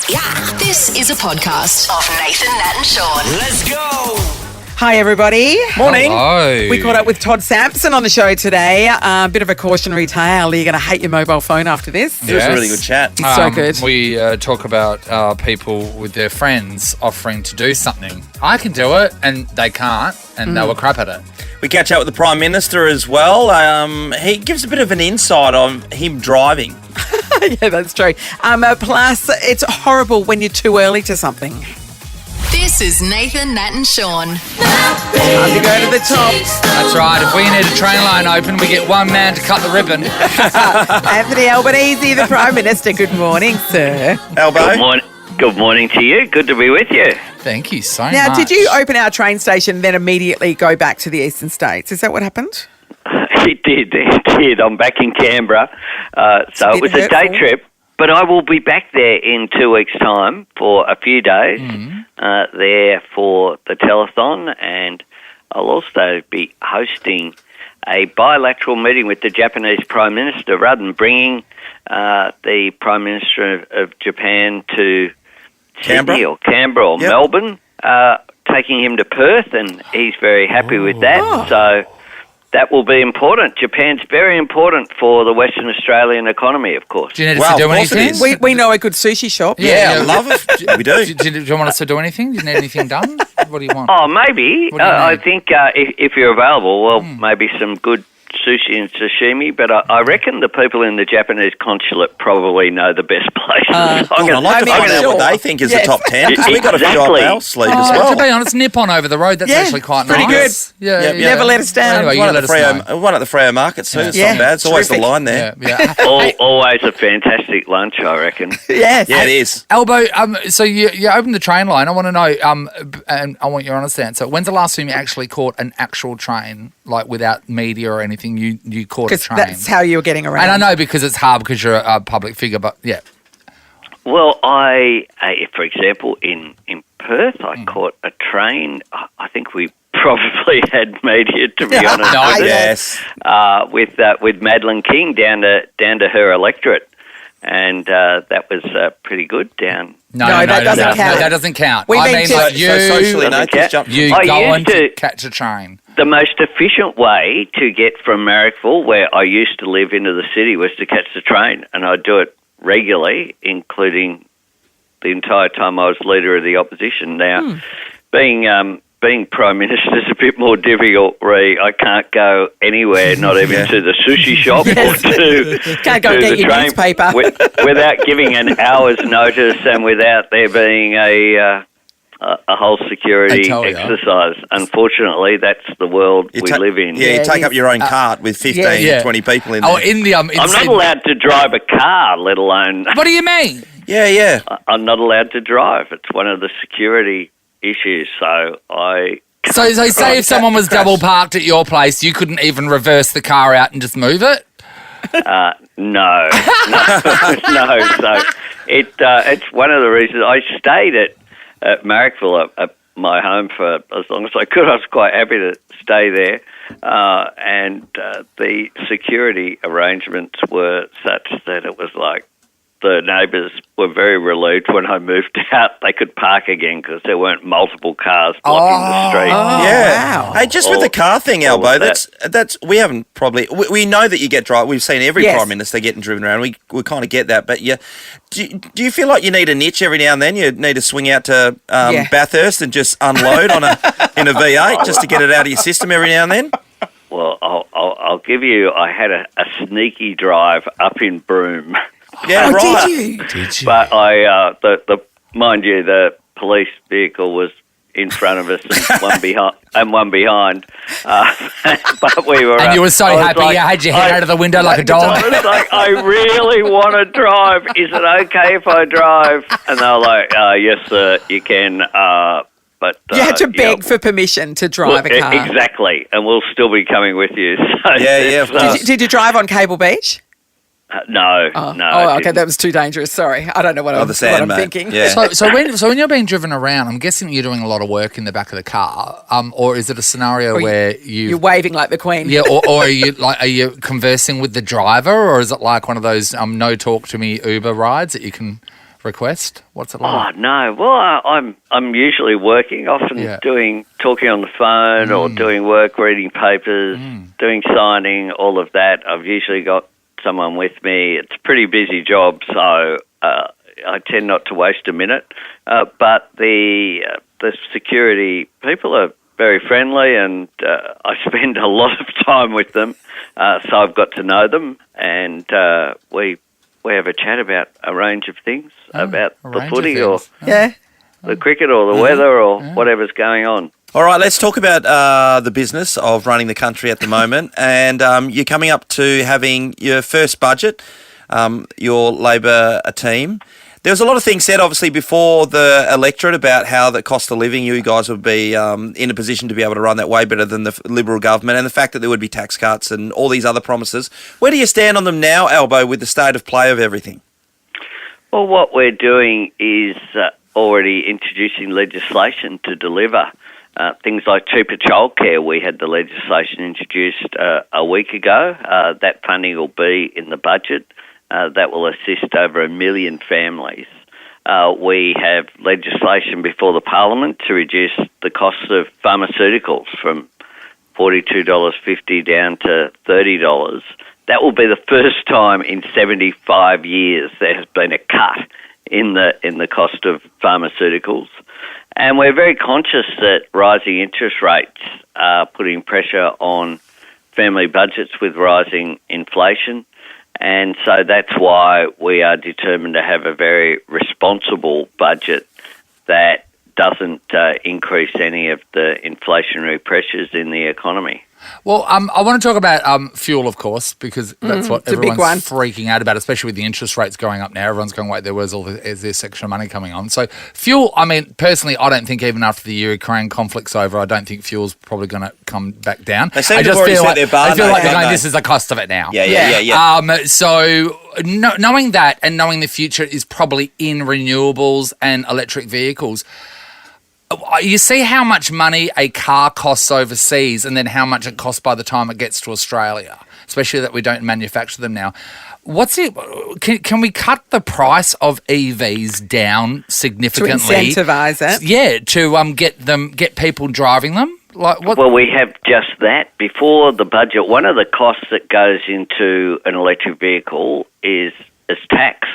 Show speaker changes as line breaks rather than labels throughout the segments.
Yeah. This is a podcast of Nathan, Nat and Shaun.
Let's go.
Hi, everybody.
Morning.
Hello.
We caught up with Todd Sampson on the show today. A bit of a cautionary tale. You're going to hate your mobile phone after this.
It was a really good chat.
It's so good.
We talk about people with their friends offering to do something. I can do it, and they can't, and they were crap at it.
We catch up with the Prime Minister as well. He gives a bit of an insight on him driving.
Yeah, that's true. Plus, it's horrible when you're too early to something.
This is Nathan, Nat and Shaun.
Time to go to the top.
That's right. If we need a train line open, we get one man to cut the ribbon.
Anthony Albanese, the Prime Minister. Good morning, sir.
Albo?
Good morning to you. Good to be with you.
Thank you so
Now,
much.
did you open our train station and then immediately go back to the eastern states? Is that what happened?
It did. I'm back in Canberra. So it was a day trip, but I will be back there in 2 weeks' time for a few days there for the telethon, and I'll also be hosting a bilateral meeting with the Japanese Prime Minister rather than bringing the Prime Minister of Japan to Sydney or Canberra or Melbourne, taking him to Perth, and he's very happy with that. So that will be important. Japan's very important for the Western Australian economy, of course.
Do you need us to do anything?
We know a good sushi shop.
Yeah, I love it. We do.
Do you want us to do anything? Do you need anything done? What do you want?
Oh, maybe.
What do you
I
need?
think if you're available, well, maybe some good sushi and sashimi, but I reckon the people in the Japanese consulate probably know the best places.
I'd like to find out what they think is the top 10, because we got a few up our sleeve as well.
To be honest, Nippon over the road, that's actually quite
pretty
nice.
good.
Yeah,
Never let us down.
Anyway,
One
you let us know.
at the Freo Market too. It's not bad. It's always the line there.
Yeah.
Always a fantastic lunch, I reckon.
Yes.
Yeah, it is.
Elbow, so you opened the train line. I want to know, and I want your honest answer. When's the last time you actually caught an actual train, like without media or anything? You caught a
Because
train.
that's how you were getting around.
And I know because it's hard because you're a public figure, but yeah.
Well, for example, in Perth, I caught a train. I think we probably had media, to be honest.
Yes.
With Madeleine King down to her electorate, and that was pretty good down.
No, that doesn't count.
No, that doesn't count.
We
I
mean
mean,
to-
like
So socially, Nathan's jumped.
you
I
going
used
to
to-
catch a train.
The most efficient way to get from Marrickville, where I used to live, into the city was to catch the train, and I'd do it regularly, including the entire time I was leader of the opposition. Now, being Prime Minister is a bit more difficult, Ree. I can't go anywhere, not even to the sushi shop or to
Can't go
to
get
the
your
train
newspaper.
without giving an hour's notice and without there being a whole security
I tell ya.
exercise. Unfortunately, that's the world we live in.
Yeah, you take up your own cart with 15, 20 people in there.
Oh, in the
I'm not
Sydney.
allowed to drive a car, let alone...
What do you mean?
Yeah.
I'm not allowed to drive. It's one of the security issues, so I...
So say if someone was double parked at your place, you couldn't even reverse the car out and just move it?
No. So it's one of the reasons I stayed at Marrickville, at my home, for as long as I could. I was quite happy to stay there, and the security arrangements were such that it was like the neighbours were very relieved when I moved out. They could park again because there weren't multiple cars blocking the street.
Wow.
Hey, just with the car thing,
all
Albo,
of
that's we haven't probably we know that you get drive. We've seen every
Yes.
Prime Minister getting driven around. We kind of get that, but yeah, do you feel like you need a niche every now and then? You need to swing out to Bathurst and just unload in a V8 just to get it out of your system every now and then.
Well, I'll give you. I had a sneaky drive up in Broome.
Yeah, right.
Did you?
But mind you, the police vehicle was in front of us and one behind. But we were.
And you were so
I was
happy
like,
you had your head out of the window like a dog.
I was like, I really want to drive. Is it okay if I drive? And they were like, yes, sir, you can. But
You had to beg for permission to drive a car.
Exactly, and we'll still be coming with you. So
Yeah, of course.
Did you drive on Cable Beach?
No.
Oh,
I
okay,
didn't.
that was too dangerous. Sorry, I don't know what I'm thinking.
Yeah.
So when you're being driven around, I'm guessing you're doing a lot of work in the back of the car, or is it a scenario
Or
where
You're waving like the Queen.
yeah, or are you conversing with the driver, or is it like one of those no talk to me Uber rides that you can request? What's it
Oh
like?
no! Well, I'm usually working, often talking on the phone or doing work, reading papers, doing signing, all of that. I've usually got someone with me. It's a pretty busy job, so I tend not to waste a minute. But the security people are very friendly, and I spend a lot of time with them, so I've got to know them, and we have a chat about a range of things, about the footy or the cricket or the weather or whatever's going on.
All right, let's talk about the business of running the country at the moment. And you're coming up to having your first budget, your Labor team. There was a lot of things said, obviously, before the electorate about how the cost of living, you guys would be in a position to be able to run that way better than the Liberal government, and the fact that there would be tax cuts and all these other promises. Where do you stand on them now, Albo, with the state of play of everything?
Well, what we're doing is already introducing legislation to deliver things like cheaper childcare. We had the legislation introduced a week ago. That funding will be in the budget. That will assist over 1 million families. We have legislation before the Parliament to reduce the costs of pharmaceuticals from $42.50 down to $30. That will be the first time in 75 years there has been a cut in the cost of pharmaceuticals. And we're very conscious that rising interest rates are putting pressure on family budgets with rising inflation. And so that's why we are determined to have a very responsible budget that doesn't increase any of the inflationary pressures in the economy.
Well, I want to talk about fuel, of course, because that's what everyone's freaking out about, especially with the interest rates going up now. Everyone's going, wait, is this extra money coming on? So fuel, I mean, personally, I don't think even after the Ukraine conflict's over, I don't think fuel's probably going to come back down.
They seem to have already set their bar.
I feel like they're going, this is the cost of it now.
Yeah.
So knowing that and knowing the future is probably in renewables and electric vehicles, you see how much money a car costs overseas and then how much it costs by the time it gets to Australia, especially that we don't manufacture them now. What's it? Can we cut the price of EVs down significantly?
To incentivise it?
Yeah, to get people driving them? Like what?
Well, we have just that. Before the budget, one of the costs that goes into an electric vehicle is tax,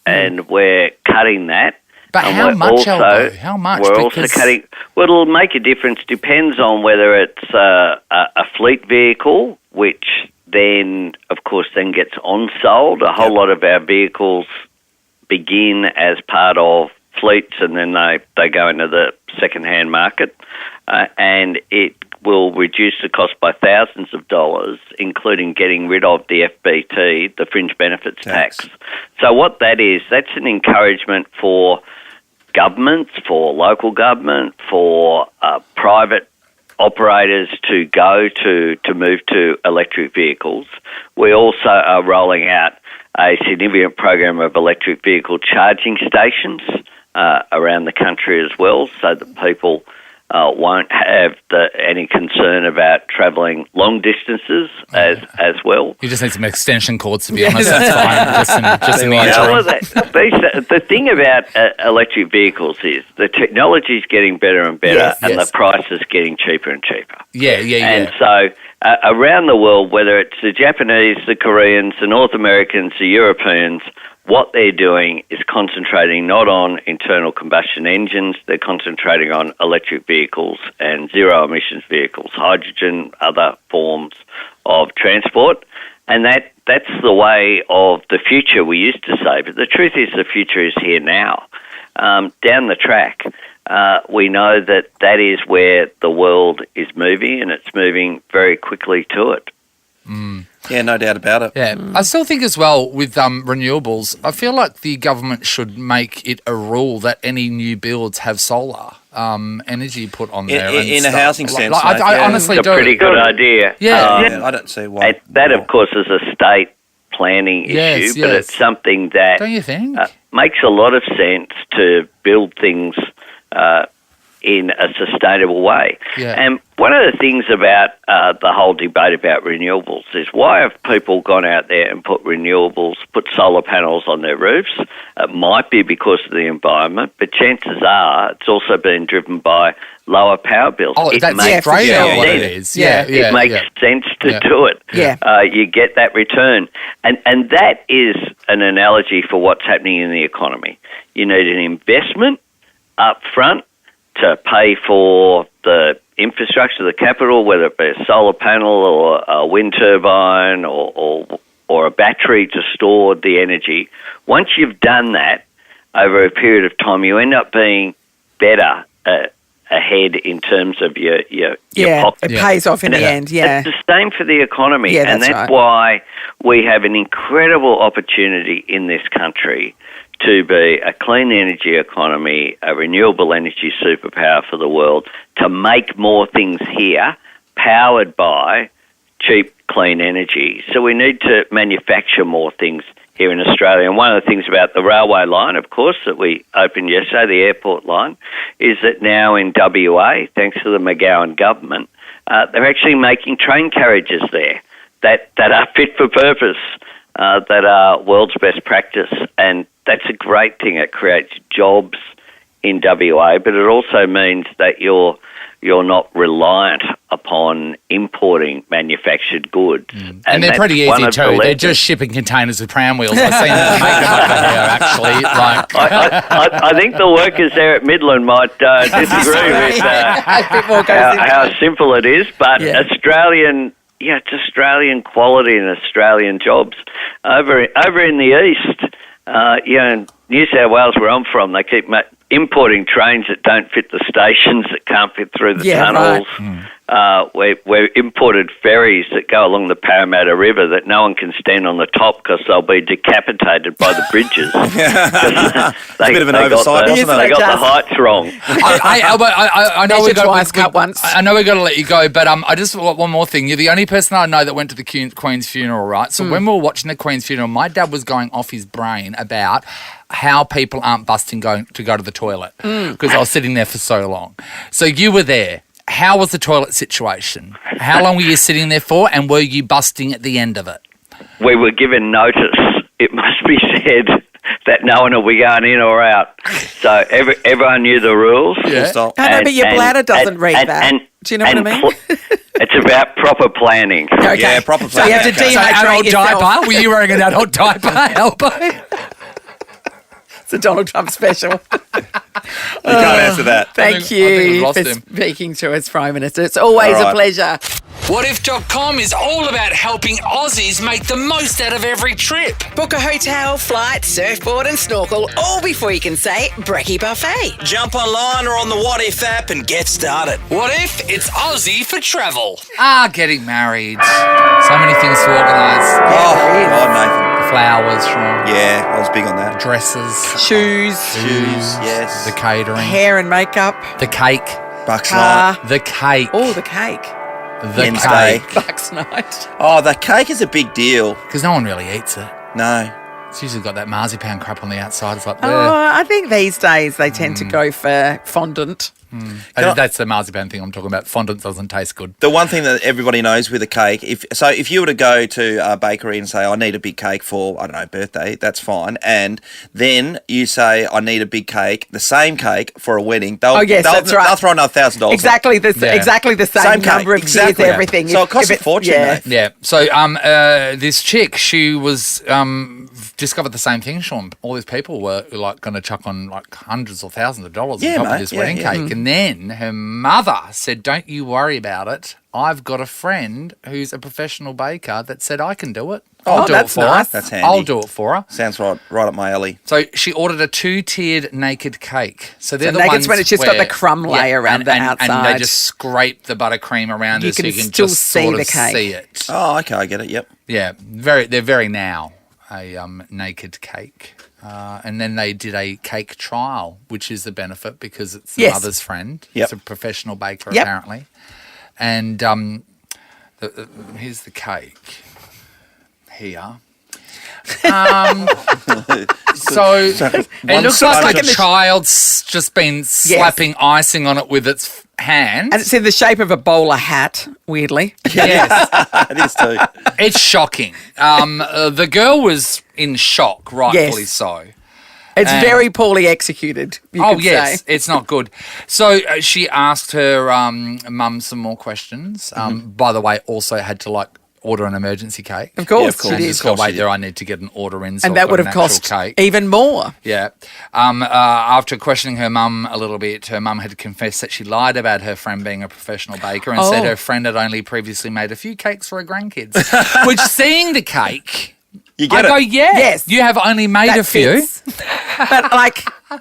and we're cutting that.
But
and
how much, Albo? How much?
We're also cutting. Well, it'll make a difference. Depends on whether it's a fleet vehicle, which then, of course, then gets on-sold. A whole lot of our vehicles begin as part of fleets, and then they go into the second-hand market, and it will reduce the cost by thousands of dollars, including getting rid of the FBT, the fringe benefits tax. So what that is, that's an encouragement for governments, for local government, for private operators to go to move to electric vehicles. We also are rolling out a significant program of electric vehicle charging stations around the country as well, so that people won't have any concern about travelling long distances as well.
You just need some extension cords, to be honest. That's fine. Just in the interim.
The thing about electric vehicles is the technology is getting better and better, and the price is getting cheaper and cheaper.
Yeah.
And so around the world, whether it's the Japanese, the Koreans, the North Americans, the Europeans, what they're doing is concentrating not on internal combustion engines, they're concentrating on electric vehicles and zero-emissions vehicles, hydrogen, other forms of transport. And that's the way of the future, we used to say. But the truth is the future is here now. Down the track, we know that is where the world is moving, and it's moving very quickly to it.
Yeah, no doubt about it.
Yeah, I still think as well with renewables, I feel like the government should make it a rule that any new builds have solar energy put on there.
In a housing sense.
I honestly
do. It's a pretty good idea.
Yeah.
I don't see why.
That, of course, is a state planning issue, but it's something that
don't you think?
Makes a lot of sense to build things in a sustainable way.
Yeah.
And one of the things about the whole debate about renewables is why have people gone out there and put solar panels on their roofs? It might be because of the environment, but chances are it's also been driven by lower power bills.
Oh, that's great what it is.
It makes sense to do it.
Yeah.
You get that return. And that is an analogy for what's happening in the economy. You need an investment up front to pay for the infrastructure, the capital, whether it be a solar panel or a wind turbine or a battery to store the energy. Once you've done that over a period of time, you end up being better ahead in terms of your pocket.
It pays off in the end,
It's the same for the economy,
Yeah,
and that's
right.
why we have an incredible opportunity in this country to be a clean energy economy, a renewable energy superpower for the world, to make more things here powered by cheap, clean energy. So we need to manufacture more things here in Australia. And one of the things about the railway line, of course, that we opened yesterday, the airport line, is that now in WA, thanks to the McGowan government, they're actually making train carriages there that are fit for purpose, that are world's best practice. And that's a great thing. It creates jobs in WA, but it also means that you're not reliant upon importing manufactured goods.
And they're pretty easy too. They're just shipping containers with pram wheels. I've seen them make them over here, actually.
I think the workers there at Midland might disagree with how simple it is, but it's Australian quality and Australian jobs. Over in the east, in New South Wales, where I'm from, they keep importing trains that don't fit the stations, that can't fit through the tunnels. Right. We're imported ferries that go along the Parramatta River that no one can stand on the top because they'll be decapitated by the bridges.
It's a bit of an oversight, wasn't it?
They got the heights wrong.
I know we've
once.
I know we've got to let you go, but I just want one more thing. You're the only person I know that went to the Queen's funeral, right? So when we were watching the Queen's funeral, my dad was going off his brain about how people aren't busting to go to the toilet because I was sitting there for so long. So you were there. How was the toilet situation? How long were you sitting there for, and were you busting at the end of it?
We were given notice. It must be said that no one will be going in or out. So everyone knew the rules.
Yeah. I know, but your bladder doesn't read that. Do you know what I mean?
It's about proper planning.
Okay.
Yeah, proper planning.
So you have to dehydrate yourself.
Diaper? Were you wearing an adult diaper, Albo?
It's a Donald Trump special.
You can't answer that.
Thank you for speaking to us, Prime Minister. It's always a pleasure.
Whatif.com is all about helping Aussies make the most out of every trip.
Book a hotel, flight, surfboard and snorkel all before you can say brekkie buffet.
Jump online or on the Whatif app and get started. What if it's Aussie for travel?
Getting married. So many things to organise.
Oh, God, Nathan.
The flowers from...
Yeah, I was big on that.
Dresses.
Shoes.
The catering.
Hair and makeup.
The cake.
Bucks
Car.
night.
The cake.
Oh, the cake.
The
Wednesday.
cake.
Bucks night.
Oh, the cake is a big deal.
Because no one really eats it.
No.
It's usually got that marzipan crap on the outside. It's like,
I think these days they tend to go for fondant.
That's the marzipan thing I'm talking about. Fondant doesn't taste good.
The one thing that everybody knows with a cake, if you were to go to a bakery and say, I need a big cake for, I don't know, birthday, that's fine. And then you say, I need a big cake, the same cake for a wedding. They'll throw another $1,000.
Exactly the same number of tiers, everything.
So it costs a fortune, mate.
Yeah. So this chick, she was discovered the same thing, Shaun. All these people were like going to chuck on like hundreds or thousands of dollars on top of this wedding cake. And then her mother said, don't you worry about it. I've got a friend who's a professional baker that said I can do it. I'll do it for her.
That's handy.
I'll do it for her.
Sounds right up my alley.
So she ordered a 2-tiered naked cake. So they're the
naked's
ones
when it's just got the crumb layer around the outside.
And they just scrape the buttercream around it so you can
still
just
see
sort
the
of
cake.
see it.
Oh, okay, I get it, yep.
Yeah, they're very now a naked cake. And then they did a cake trial, which is the benefit because it's the mother's friend.
Yep.
It's a professional baker apparently. And here's the cake here. So it looks like a child's just been slapping icing on it with its hand.
And it's in the shape of a bowler hat, weirdly.
Yes.
It is too.
It's shocking. The girl was in shock, rightfully
Yes.
so.
It's very poorly executed, you could say.
It's not good. So she asked her mum some more questions. By the way, also had to order an emergency cake.
Of course,
Yeah, of course.
she did.
Just go wait there. I need to get an order in. So
And
I've
that
got
would
an
have
actual
cost
cake.
even more.
Yeah. After questioning her mum a little bit, her mum had confessed that she lied about her friend being a professional baker and said her friend had only previously made a few cakes for her grandkids. Which, seeing the cake,
You get
I go,
it.
Yes.
you have only made
That
a few.
fits. But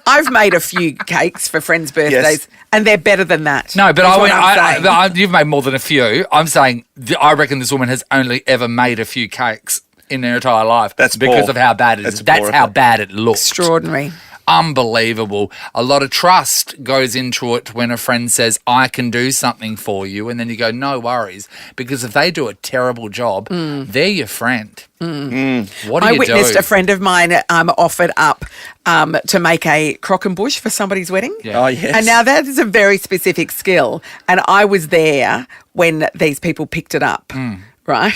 I've made a few cakes for friends' birthdays,
Yes.
and they're better than that.
No, but
is what I'm saying.
you've made more than a few. I'm saying I reckon this woman has only ever made a few cakes in her entire life.
That's
because
poor.
of how bad it is.
That's
That's
poor
how
effort.
bad it looked.
Extraordinary.
Unbelievable. A lot of trust goes into it when a friend says, I can do something for you. And then you go, no worries. Because if they do a terrible job, they're your friend. What do
I
you
witnessed
do?
a friend of mine offered up to make a crock and bush for somebody's wedding.
Yeah.
Oh, yes.
And now that is a very specific skill. And I was there when these people picked it up. Right?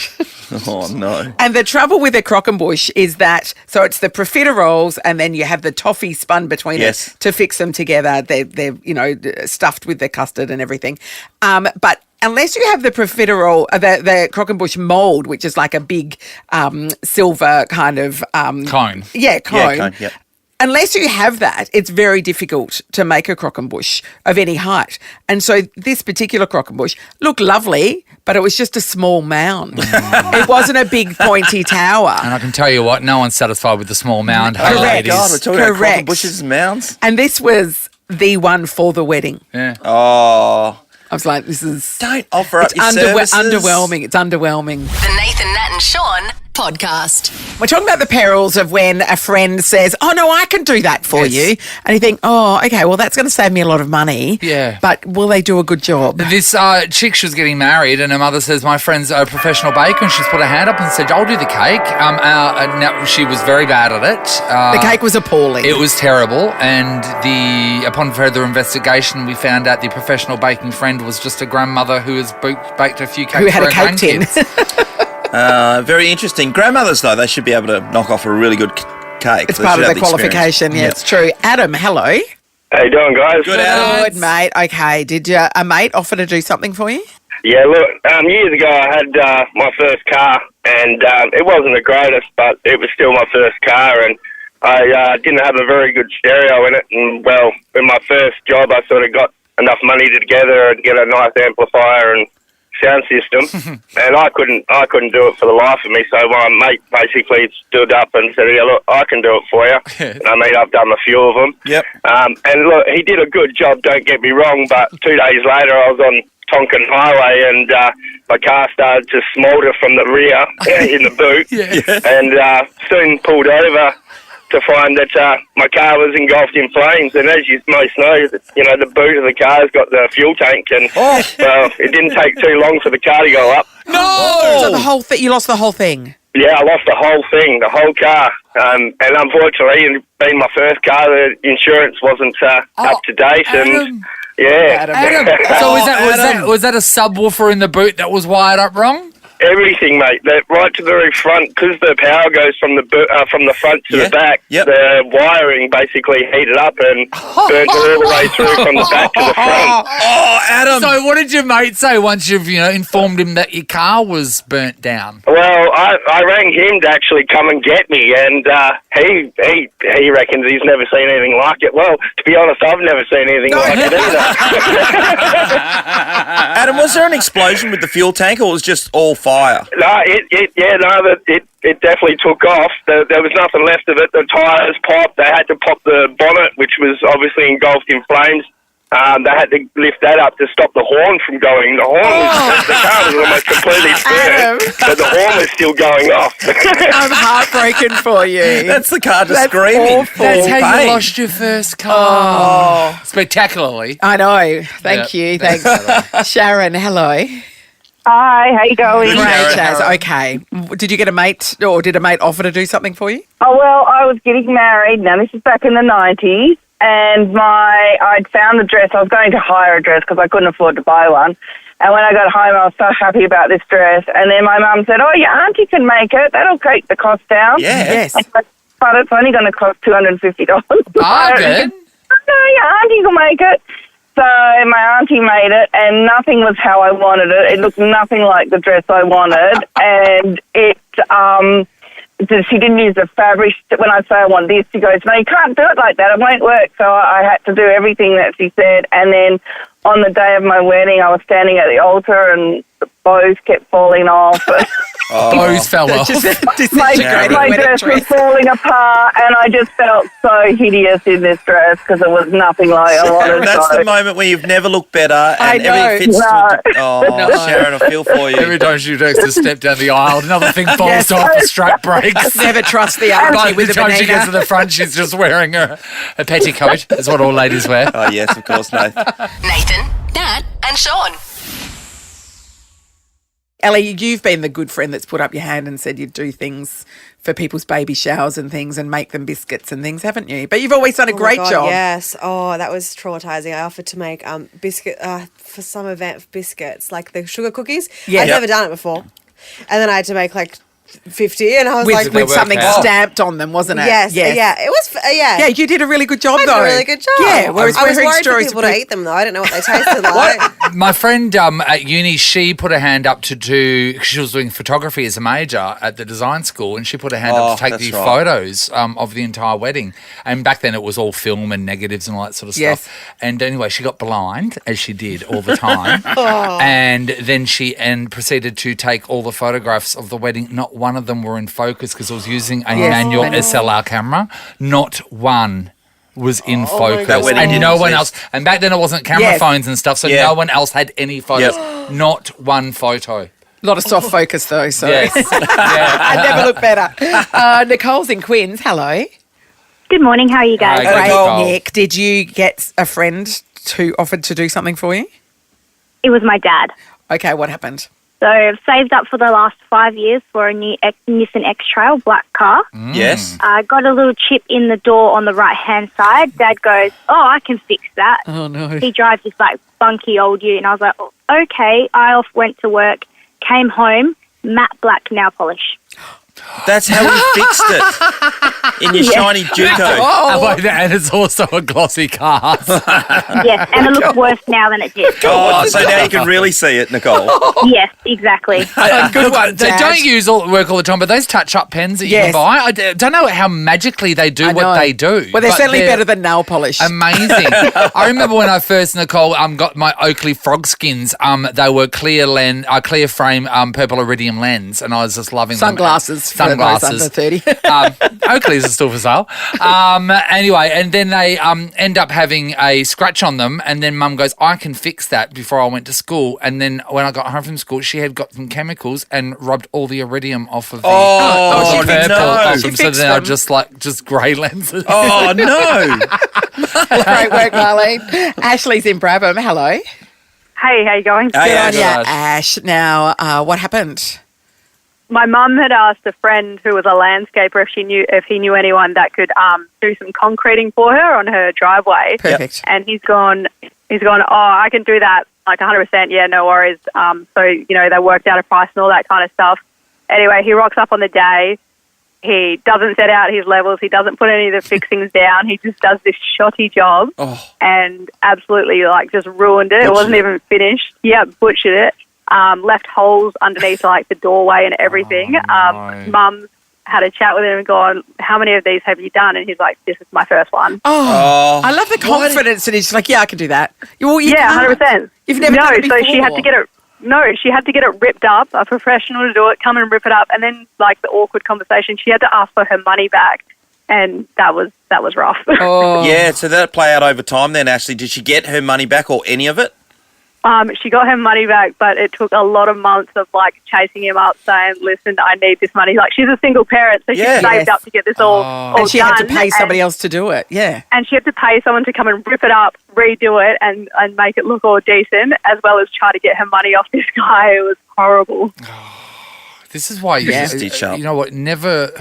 Oh, no.
And the trouble with a crock and bush is that, so it's the profiteroles and then you have the toffee spun between
Yes.
it to fix them together. They're stuffed with the custard and everything. But unless you have the profiterole, the crock and bush mould, which is like a big silver kind of...
Cone.
Yeah, cone.
cone, yep.
Unless you have that, it's very difficult to make a crock and bush of any height. And so this particular crock and bush looked lovely, but it was just a small mound. It wasn't a big pointy tower.
And I can tell you what, no one's satisfied with the small mound. Hey,
Correct.
ladies.
God, we're talking about
Correct.
crock and bushes and mounds.
And this was the one for the wedding.
Yeah.
Oh,
I was like, this is...
don't offer up
It's
your services.
underwhelming. It's underwhelming.
The Nathan, Nat and Shaun podcast.
We're talking about the perils of when a friend says, oh, no, I can do that for you. And you think, oh, okay, well, that's going to save me a lot of money.
Yeah.
But will they do a good job?
This chick, she was getting married, and her mother says, my friend's a professional baker, and she's put her hand up and said, I'll do the cake. Now, she was very bad at it.
The cake was appalling.
It was terrible, and upon further investigation, we found out the professional baking friend was just a grandmother who has baked a few cakes
Who had
for
a
her
cake tin.
grandkids.
Very interesting. Grandmothers, though, they should be able to knock off a really good cake.
It's
They
part
should
of
have
the
experience.
qualification. Yeah, it's true. Adam, hello.
How you doing, guys?
Good, Adam.
Good, mate. Okay. Did a mate offer to do something for you?
Yeah, look, years ago I had my first car, and it wasn't the greatest, but it was still my first car, and I didn't have a very good stereo in it. And, well, in my first job, I sort of got enough money together and get a nice amplifier and sound system, and I couldn't do it for the life of me. So my mate basically stood up and said, "Yeah, look, I can do it for you." And I mean, I've done a few of them.
Yep.
And look, he did a good job. Don't get me wrong, but 2 days later, I was on Tonkin Highway, and my car started to smoulder from the rear in the boot, and soon pulled over to find that my car was engulfed in flames. And as you most know, you know, the boot of the car's got the fuel tank, and well, it didn't take too long for the car to go up.
So the whole thing, you lost the whole thing.
Yeah, I lost the whole thing, the whole car. And unfortunately, being my first car, the insurance wasn't up to date. And yeah,
Adam, so was that a subwoofer in the boot that was wired up wrong?
everything, mate. Right to the very front, because the power goes from the front to the back.
Yep.
The wiring basically heated up and burnt all the way through from the back to the front.
Oh, Adam.
So what did your mate say once you've informed him that your car was burnt down?
Well, I rang him to actually come and get me, and he reckons he's never seen anything like it. Well, to be honest, I've never seen anything like it either.
Adam, was there an explosion with the fuel tank, or was it just all fire?
No, it definitely took off. There was nothing left of it. The tyres popped. They had to pop the bonnet, which was obviously engulfed in flames. They had to lift that up to stop the horn from going. The horn was, the car was almost completely burnt, but the horn was still going off.
I'm heartbroken for you.
That's the car just
That's
screaming.
awful.
That's how
Pain.
you lost your first car. Spectacularly.
I know. Thank you. Thanks. Sharon, hello.
Hi, how you going?
Good.
Great,
Sharon.
Chaz. Okay. Did you get a mate, or did a mate offer to do something for you?
Oh, well, I was getting married. Now, this is back in the 90s, and I'd found a dress. I was going to hire a dress because I couldn't afford to buy one. And when I got home, I was so happy about this dress. And then my mum said, your auntie can make it. That'll keep the cost down.
Yeah.
Yes.
But it's only going to cost $250.
Bargain.
No, your auntie will make it. So my auntie made it, and nothing was how I wanted it. It looked nothing like the dress I wanted, and she didn't use the fabric. When I say I want this, she goes, no, you can't do it like that. It won't work. So I had to do everything that she said, and then on the day of my wedding, I was standing at the altar, and the bows kept falling off.
Bows fell off.
My dress was falling apart, and I just felt so hideous in this dress because it was nothing like I wanted.
That's the moment where you've never looked better, and
I know.
everything fits.
No.
Sharon, I feel for you.
Every time she takes a step down the aisle, another thing falls off, the strap breaks.
Never trust the
By
auntie
the
with a
time she gets to
banana.
the front, she's just wearing a petticoat. That's what all ladies wear.
Oh yes, of course, no.
Nathan, Nat, and Shaun.
Ellie, you've been the good friend that's put up your hand and said you'd do things for people's baby showers and things and make them biscuits and things, haven't you? But you've always done a great job.
Yes. Oh, that was traumatizing. I offered to make biscuit for some event biscuits, like the sugar cookies.
Yeah.
I'd
Yep.
never done it before. And then I had to make like 50, and I was like,
With something
out?
stamped on them, wasn't it?
yes, yeah. It was, yeah.
Yeah, you did a really good job,
I did
though.
a really good job.
Yeah, whereas
I
we're
was
hearing
worried for
stories
people
of
to eat them, though. I didn't know what they tasted like.
My friend at uni, she put her hand up to do, she was doing photography as a major at the design school, and she put her hand up to take
that's
the
right.
photos of the entire wedding. And back then it was all film and negatives and all that sort of
Yes.
stuff. And anyway, she got blind, as she did all the time. And then she proceeded to take all the photographs of the wedding. Not one of them were in focus because I was using a manual SLR camera. Not one was in focus.
That wedding
And
didn't
no one
exist.
else. And back then it wasn't camera
Yes.
phones and stuff, so
Yeah.
no one else had any photos.
Yep.
Not one photo.
A lot of soft focus, though, so
Yes. Yeah.
I never look better. Nicole's in Quinns. Hello.
Good morning. How are you guys?
Hi,
Great,
Nicole.
Nick. Did you get a friend who offered to do something for you?
It was my dad.
Okay, what happened?
So I've saved up for the last 5 years for a new Nissan X-Trail black car.
Yes.
I got a little chip in the door on the right-hand side. Dad goes, I can fix that.
Oh, no.
He drives this, bunky old ute. And I was like, okay. I went to work, came home, matte black nail polish.
That's how he fixed it in your shiny Juco.
Oh,
And it's also a glossy car.
Yes, and it looks worse now than it did.
Oh, so now you can really see it, Nicole.
Yes, exactly.
good one,
They
Dad.
don't work all the time, but those touch-up pens that you
Yes.
can buy, I don't know how magically they do
I
what
know.
they do.
Well, they're
but
certainly better than nail polish.
Amazing. I remember when I first, Nicole, got my Oakley frog skins. They were clear frame, purple iridium lens, and I was just loving
Sunglasses.
them.
For those under 30.
Oakley's are still for sale. Anyway, and then they end up having a scratch on them, and then Mum goes, I can fix that before I went to school. And then when I got home from school, she had got some chemicals and rubbed all the iridium off of the
Oh,
purple
no.
off
She
them, so
fixed
they're
them.
just grey lenses.
Oh, no.
Great work, Marlene. Ashley's in Brabham. Hello.
Hey, how you going?
Hey,
Good on
Ash.
you,
Ash.
Ash. Now, what happened?
My mum had asked a friend who was a landscaper if he knew anyone that could do some concreting for her on her driveway.
Perfect.
And he's gone, I can do that, like 100%, yeah, no worries. So, they worked out a price and all that kind of stuff. Anyway, he rocks up on the day. He doesn't set out his levels. He doesn't put any of the fixings down. He just does this shoddy job and absolutely, just ruined it. It wasn't even finished. Yeah, butchered it. Left holes underneath, the doorway and everything. Mum had a chat with him and gone, how many of these have you done? And he's like, this is my first one.
Oh, I love the confidence that he's just like, yeah, I can do that. You
Yeah,
can't.
100%.
You've never done it
so
before.
she had to get it. No, she had to get it ripped up. A professional to do it, come and rip it up, and then the awkward conversation. She had to ask for her money back, and that was rough.
Oh.
Yeah, so that'll play out over time then, Ashley. Did she get her money back or any of it?
She got her money back, but it took a lot of months of like chasing him up, saying, "Listen, I need this money." Like she's a single parent, so she saved up to get this all
and she
done.
had to pay somebody else to do it. Yeah,
and she had to pay someone to come and rip it up, redo it, and make it look all decent, as well as try to get her money off this guy. It was horrible.
This is why
Stitch up.
you know what? Never.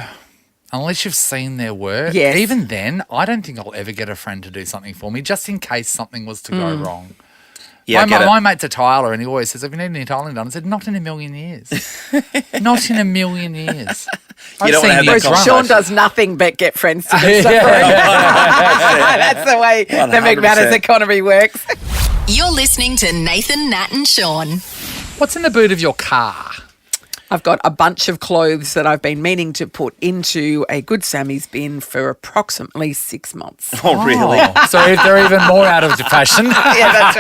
Unless you've seen their work,
Yes.
even then, I don't think I'll ever get a friend to do something for me, just in case something was to go wrong.
Yeah,
my mate's a tiler, and he always says, "Have you need any tiling done?" I said, "Not in a million years. Not in a million years."
You don't want to have that
Whereas
conversation.
Shaun does nothing but get friends to do stuff for him. That's the way the
100%.
McManus economy works.
You're listening to Nathan, Nat and Shaun.
What's in the boot of your car?
I've got a bunch of clothes that I've been meaning to put into a Good Sammy's bin for approximately 6 months.
Oh, really?
So if they're even more out of fashion.
Yeah, that's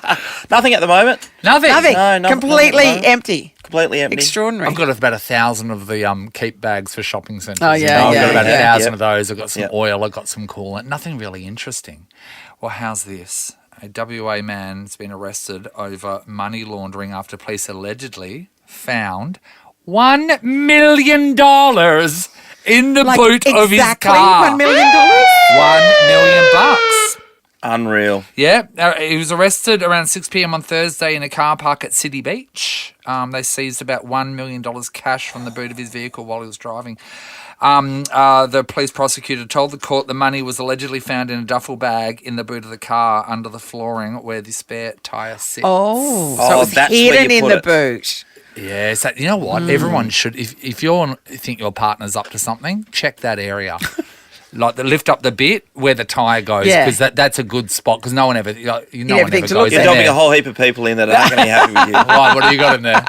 right.
Nothing at the moment?
Nothing.
Nothing.
No, nothing
Completely
at the moment.
empty.
Completely empty.
Extraordinary.
I've got about 1,000 of the keep bags for shopping centres.
Oh, yeah,
I've
yeah,
got about
yeah.
1,000
Yep.
of those. I've got some
Yep.
oil. I've got some coolant. Nothing really interesting. Well, how's this? A WA man has been arrested over money laundering after police allegedly found $1 million in the boot of his
exactly
car.
$1 million?
$1 million.
Unreal.
Yeah, he was arrested around 6 p.m. on Thursday in a car park at City Beach. They seized about $1 million cash from the boot of his vehicle while he was driving. The police prosecutor told the court the money was allegedly found in a duffel bag in the boot of the car under the flooring where the spare tyre sits.
Oh, so
Oh,
it was
that's where
hidden
you
in
put
the
it.
boot.
Yeah, so you know what? Everyone should, if you think your partner's up to something, check that area. Like lift up the bit where the tyre goes,
Yeah.
because that's a good spot. Because no one ever, no one
everything
ever
to
goes
look
in
You're
at.
dumping
there.
a whole heap of people in that aren't going to be happy with you.
Right, what have you got in there?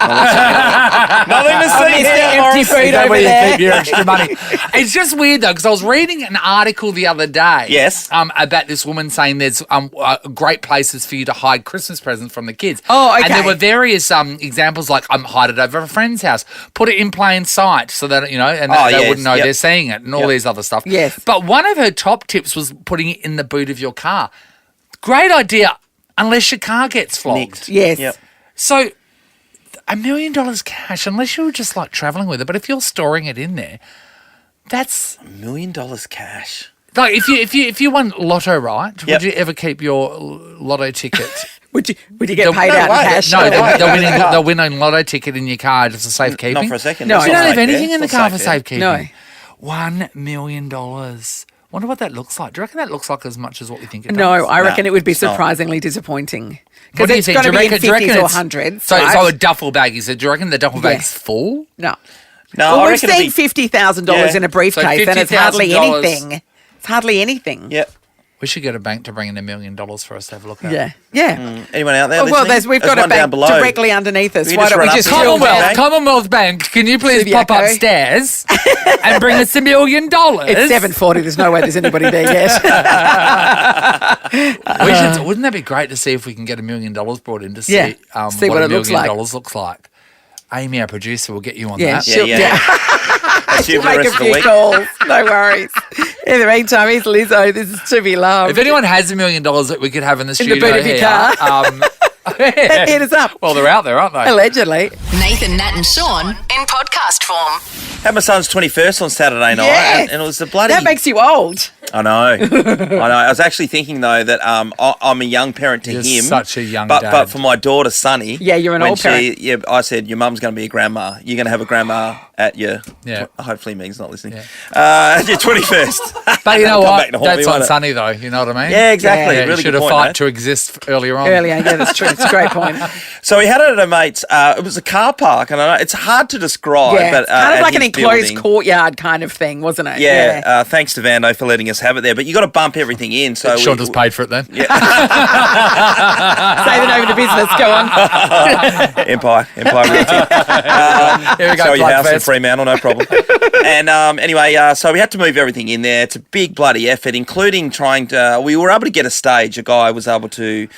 Nothing to see here,
empty
Morris.
boot
Is that
over
where you
there.
keep your extra money? It's just weird though, because I was reading an article the other day.
Yes.
About this woman saying there's great places for you to hide Christmas presents from the kids.
Oh, okay.
And there were various examples like hide it over a friend's house, put it in plain sight so that they
yes,
wouldn't know
yep.
they're seeing it, and all
Yep.
these other stuff.
Yes.
But one of her top tips was putting it in the boot of your car. Great idea, unless your car gets flogged.
Nicked.
Yes.
Yep.
So, $1 million cash, unless you were just like traveling with it, but if you're storing it in there, that's
$1 million cash.
like if you won lotto, right?
Yep.
Would you ever keep your lotto ticket?
Would you get paid
No
out in
way.
cash?
No,
way.
the winning lotto ticket in your car just for safekeeping.
Not for a second.
No,
It's
You
not
don't have
safe there.
anything in the
It's not
car for
safe there.
safekeeping.
No.
$1 million. Wonder what that looks like. Do you reckon that looks like as much as what we think it does?
No, I reckon it would be
it's not.
surprisingly disappointing.
What
Because
do you
it's
think?
got to
Do you
be in
reckon- do you reckon
50s or
it's-
hundreds.
So,
right?
so a duffel bag, you said. Do you reckon the duffel bag's
Yeah.
full?
No.
No,
Well,
I
we've
reckon it'd
seen
be...
$50,000 in a briefcase, and it's hardly
$50,000.
anything. It's hardly anything.
Yep.
We should get a bank to bring in $1 million for us to have a look at.
Yeah. Yeah.
Anyone out there
Oh, well,
listening?
we've got
There's
a
one down
bank
below.
directly underneath us.
We
Why
just
don't we
run up
just
to
fill
Commonwealth.
that?
Commonwealth Bank, can you please pop
Subiaco.
upstairs and bring us $1 million?
It's 7:40. There's no way there's anybody there yet.
Wouldn't that be great to see if we can get $1 million brought in to see,
Yeah, see what
$1
it looks
million
like.
looks like? Amy, our producer, will get you on
Yeah,
that.
she'll,
yeah. That's you
she'll
for the
make a
rest of the
few
week.
calls. No worries. In the meantime, here's Lizzo. This is To Be Loved.
If anyone has $1 million that we could have in the
In
studio
the boot of your
here,
Hit us up.
well, they're out there, aren't they?
Allegedly.
Nathan, Nat and Shaun in podcast form.
Had my son's 21st on Saturday night,
Yes.
and it was a bloody...
That makes you old.
I know. I know. I was actually thinking, though, that I'm a young parent to
You're
him.
such a young
but,
dad.
But for my daughter, Sunny...
Yeah, you're an
when
old parent.
Yeah, I said, your mum's going to be a grandma. You're going to have a grandma at your...
Yeah.
Hopefully Meg's not listening.
Yeah.
At your 21st.
But you know
Come
what?
back to haunt
That's
me,
on
won't it?
Sunny, though. You know what I mean?
Yeah, exactly.
Yeah.
Really
should
good
have
point,
fought to exist earlier on.
Earlier, yeah, that's true. It's a great point.
So we had it at a mate's. It was a car park, and I know it's hard to describe.
Yeah,
but
it's kind of
at
like an
his
enclosed
building-
courtyard kind of thing, wasn't it?
Yeah, thanks to Vando for letting us have it there. But you got to bump everything in. So
Sean just paid for it then.
Say the name of the business. Go on.
Empire Realty.
Here we go,
Sell your
plug
house in
fest.
Fremantle, no problem. And anyway, so we had to move everything in there. It's a big bloody effort, including trying to. We were able to get a stage. A guy was able to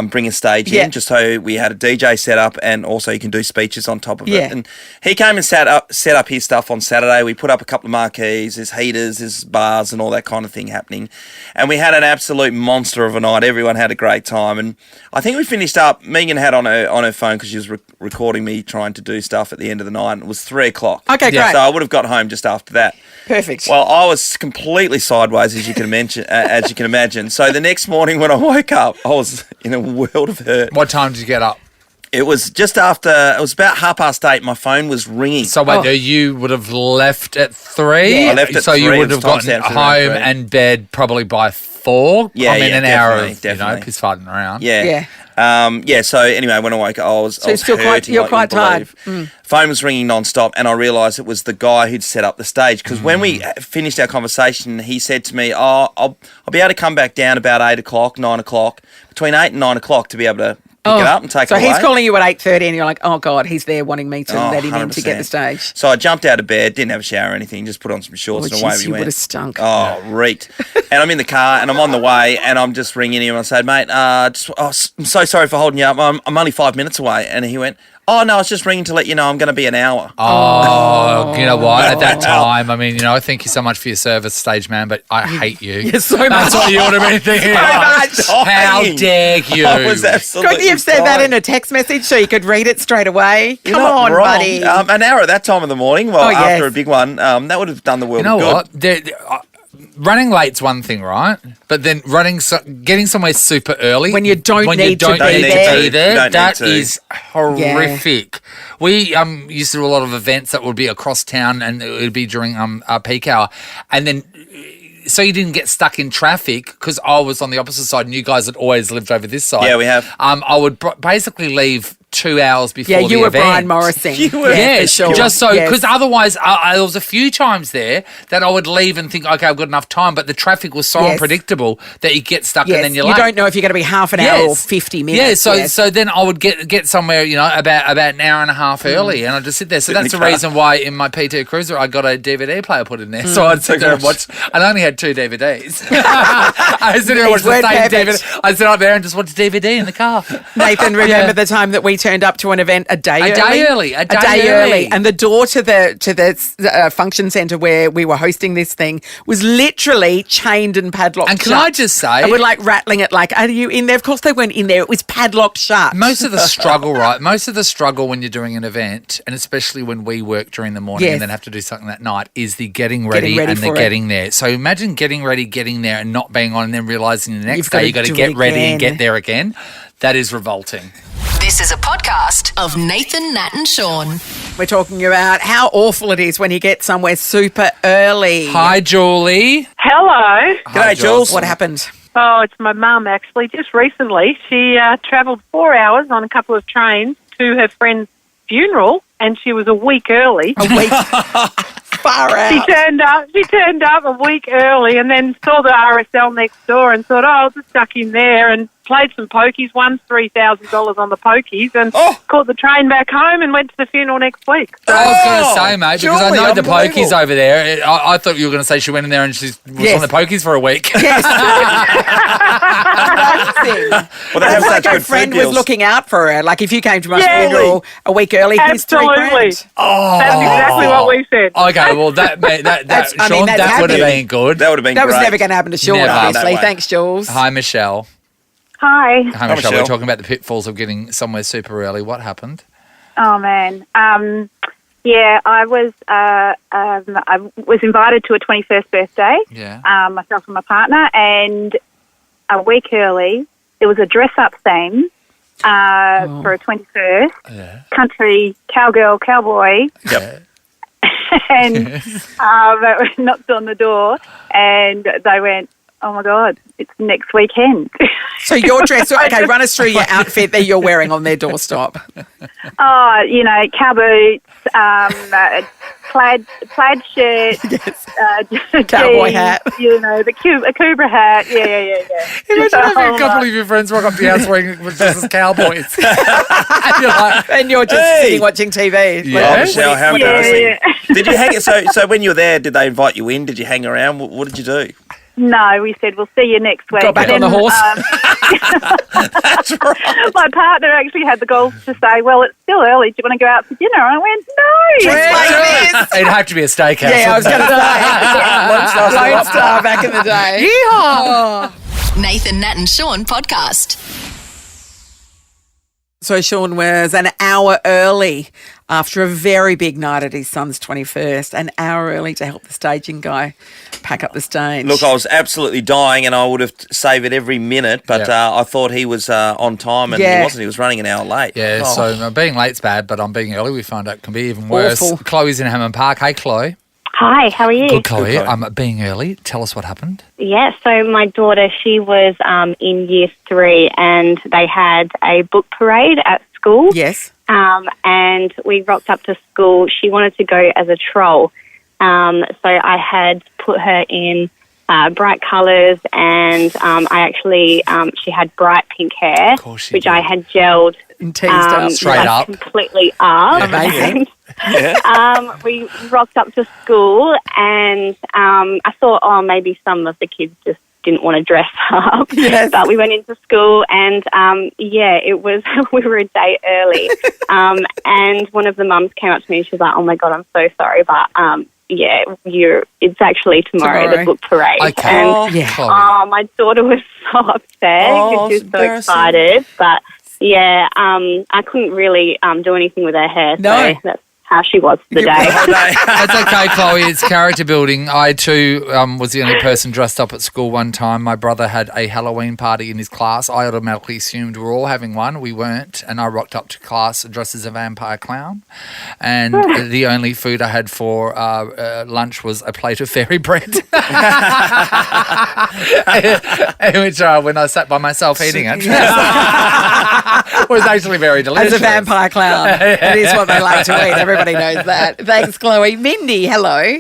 bring a stage
Yeah.
in, just so we had a DJ set up, and also you can do speeches on top of
Yeah.
it. And he came and set up his stuff on Saturday. We put up a couple of marquees, there's heaters, there's bars, and all that kind of thing happening. And we had an absolute monster of a night. Everyone had a great time. And I think we finished up, Megan had on her phone because she was recording me trying to do stuff at the end of the night, and it was 3 o'clock.
Okay, great.
So I would have got home just after that.
Perfect.
Well, I was completely sideways, as you can imagine. So the next morning when I woke up, I was in a world of hurt.
What time did you get up?
It was just after, it was about 8:30. My phone was ringing.
So wait, you would have left at 3?
Yeah, I left at 3.
So you would have gotten
timestamps
home
around 3.
and bed probably by 4?
Yeah,
I mean,
yeah,
an hour of,
definitely.
piss farting around.
Yeah. So anyway, when I woke up, I was
still
hurting,
you're quite tired.
Phone was ringing non-stop, and I realised it was the guy who'd set up the stage. Because when we finished our conversation, he said to me, I'll be able to come back down about 8 o'clock, 9 o'clock, between 8 and 9 o'clock to be able to pick it up and take it away.
So he's calling you at 8:30 and you're like, oh, God, he's there wanting me to let him in to
100%.
get the stage.
So I jumped out of bed, didn't have a shower or anything, just put on some shorts and away we
You
went.
would have stunk.
Oh, reeked. And I'm in the car and I'm on the way and I'm just ringing him and I said, mate, I'm so sorry for holding you up. I'm only 5 minutes away. And he went, oh, no, I was just ringing to let you know I'm going to be an hour.
Oh, you know what? At that time, I mean, thank you so much for your service, stage man, but I hate you.
You're so much.
That's what you would have been thinking. How dare you?
I was absolutely
Couldn't you have said that in a text message so you could read it straight away? Come
You're not
on,
wrong.
buddy.
An hour at that time of the morning, after a big one, that would have done the world
You know
of
what?
good.
Running late's one thing, right? But then getting somewhere super early
When you don't need to be
there,
there.
that is horrific. We used to do a lot of events that would be across town, and it would be during our peak hour, and then. So you didn't get stuck in traffic because I was on the opposite side and you guys had always lived over this side.
Yeah, we have.
I would basically leave 2 hours before the event.
Yeah, you were Brian Morrison.
You were.
Yeah, for sure.
Just so, because otherwise there was a few times there that I would leave and think, okay, I've got enough time, but the traffic was so unpredictable that you get stuck and then you're
you
late.
don't know if you're going to be half an hour or 50 minutes.
Yeah, so then I would get somewhere, about an hour and a half early, and I'd just sit there. So that's the reason why in my PT Cruiser I got a DVD player put in there. So I'd sit there and watch. I only had 2 DVDs. I sit there and watch the same DVD. I'd sit up there and just watch DVD in the car.
Nathan, remember the time that we turned up to an event a day early?
A day early.
And the door to the function centre where we were hosting this thing was literally chained and padlocked
And can
shut.
I just say...
And we're like rattling it like, are you in there? Of course they weren't in there. It was padlocked shut.
Most of the struggle, right? Most of the struggle when you're doing an event, and especially when we work during the morning and then have to do something that night, is the getting ready and the getting there. So imagine getting ready, getting there and not being on and then realising the next day you've got to get ready and get there again. That is revolting.
This is a podcast of Nathan, Nat and Shaun.
We're talking about how awful it is when you get somewhere super early.
Hi, Julie.
Hello.
G'day, Jules.
What happened?
Oh, it's my mum, actually. Just recently, she travelled 4 hours on a couple of trains to her friend's funeral, and she was a week early.
A week? Far out.
She turned up a week early and then saw the RSL next door and thought, I'll just duck in there, and played some pokies, won $3,000 on the pokies, and caught the train back home and went to the funeral next week. So,
I was going to say, mate, because I
Julie,
know the
unbelievable.
pokies over there. I thought you were going to say she went in there and she was on the pokies for a week.
Yes. Amazing.
Well, they have
It's like
such
her
good
friend
food
was
deals.
looking out for her. Like if you came to my
Yeah.
funeral a week early, here's
Absolutely.
$3,000.
That's exactly what we said.
Okay, well, that Shaun,
that's
that would have
happy.
been good.
That would have been
That was
great.
never going to happen to Shaun,
Never.
obviously.
No way.
Thanks, Jules.
Hi, Michelle.
Hi.
Hi, Michelle.
Michelle.
We're talking about the pitfalls of getting somewhere super early. What happened?
Oh man. Yeah, I was invited to a 21st birthday.
Yeah.
Myself and my partner, and a week early there was a dress-up theme for a 21st.
Yeah.
Country cowgirl cowboy.
Yep.
And they knocked on the door, and they went, "Oh my God, it's next weekend."
So your dress, okay, run us through your outfit that you're wearing on their doorstep.
Oh, cow boots, plaid shirt,
Cowboy
jeans,
hat.
a Cobra hat. Yeah.
Imagine having a couple of your friends walk up to your house wearing dressed as cowboys. And you're like,
And you're just sitting watching TV.
Yeah.
Oh, Michelle, how
Yeah,
embarrassing.
yeah.
Did you hang it? So when you were there, did they invite you in? Did you hang around? What did you do?
No, we said we'll see you next week.
Got back on the horse.
That's right.
My partner actually had the gall to say, well, it's still early. Do you want to go out for dinner? And I went, no.
It'd have to be a steakhouse.
Yeah, I was going to say. Lone Star back in the day. Yeehaw!
Nathan, Nat and Shaun podcast.
So Shaun was an hour early after a very big night at his son's 21st, an hour early to help the staging guy pack up the stage.
Look, I was absolutely dying and I would have savoured every minute, but I thought he was on time and he wasn't. He was running an hour late.
Yeah, so being late's bad, but being early we find out can be even worse.
Awful.
Chloe's in Hammond Park. Hey, Chloe.
Hi, how are you?
Good, Chloe. Being early. Tell us what happened.
Yeah, so my daughter, she was in year 3 and they had a book parade at school.
Yes.
And we rocked up to school. She wanted to go as a troll. So I had put her in bright colours and I actually, she had bright pink hair, which I had gelled.
And teased up.
Straight up.
Completely up.
Amazing.
We rocked up to school and I thought, maybe some of the kids just didn't want to dress up.
Yes.
But we went into school and, it was, we were a day early. And one of the mums came up to me and she was like, oh, my God, I'm so sorry, but, it's actually tomorrow. The book parade.
Okay.
And, my daughter was so upset. She was so excited. But, I couldn't really do anything with her hair.
No.
So that's how she was for the day.
That's okay, Chloe. It's character building. I, too, was the only person dressed up at school one time. My brother had a Halloween party in his class. I automatically assumed we were all having one. We weren't. And I rocked up to class dressed as a vampire clown. And the only food I had for lunch was a plate of fairy bread. Which, when I sat by myself eating it, was actually very delicious.
As a vampire clown. It is what they like to eat. Everybody knows that. Thanks, Chloe. Mindy, hello.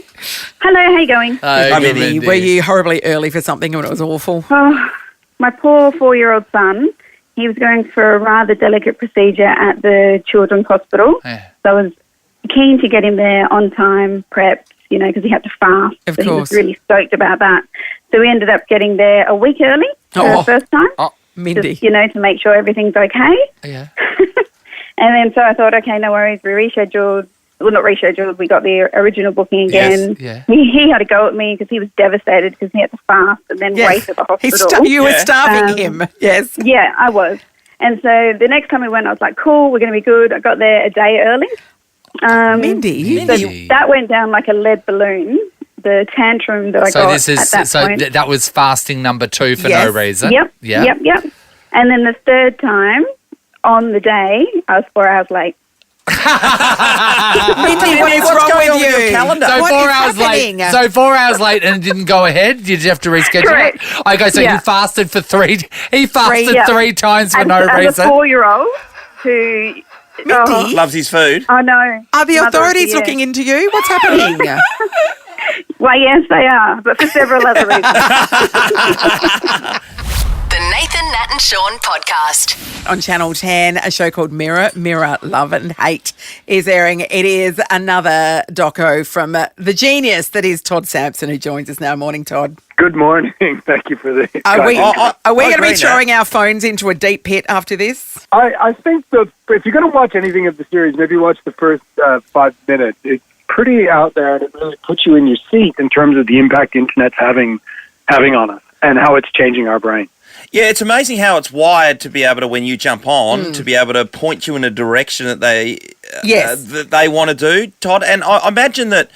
Hello, how you going?
Hi, Mindy. Were you horribly early for something when it was awful?
Oh, my poor 4-year-old son, he was going for a rather delicate procedure at the Children's Hospital.
Yeah.
So I was keen to get him there on time, prepped, because he had to fast.
Of
so
course.
He was really stoked about that. So we ended up getting there a week early for the first time.
Oh, Mindy.
Just, to make sure everything's okay.
Yeah.
And then so I thought, okay, no worries, we rescheduled. Well, not rescheduled, we got the original booking again.
Yes,
He had to go at me because he was devastated because he had to fast and then wait at the hospital.
You were starving him, yes.
Yeah, I was. And so the next time we went, I was like, cool, we're going to be good. I got there a day early.
Mindy.
So that went down like a lead balloon, the tantrum that I got at that point.
That was fasting number 2 for no reason.
Yep. And then the third time, on the day, I was 4 hours late.
Mindy, what is wrong with you?
Calendar?
So
What
4
is
hours
happening?
late. So 4 hours late and it didn't go ahead. Did you have to reschedule
Correct.
it? Okay, so you fasted for 3. He fasted 3 times for
and
no
as
reason.
a 4-year-old who
Loves his food.
I know.
Are the authorities looking into you? What's happening?
Well, yes, they are, but for several other reasons.
The Nathan, Nat and Shaun podcast.
On Channel 10, a show called Mirror, Love and Hate is airing. It is another doco from the genius that is Todd Sampson, who joins us now. Morning, Todd.
Good morning. Thank you for the...
Are we going to be throwing our phones into a deep pit after this?
I think if you're going to watch anything of the series, maybe watch the first 5 minutes. It's pretty out there, and it really puts you in your seat in terms of the impact the internet's having on us and how it's changing our brain.
Yeah, it's amazing how it's wired to be able to, when you jump on, to be able to point you in a direction that they want to do, Todd. And I imagine that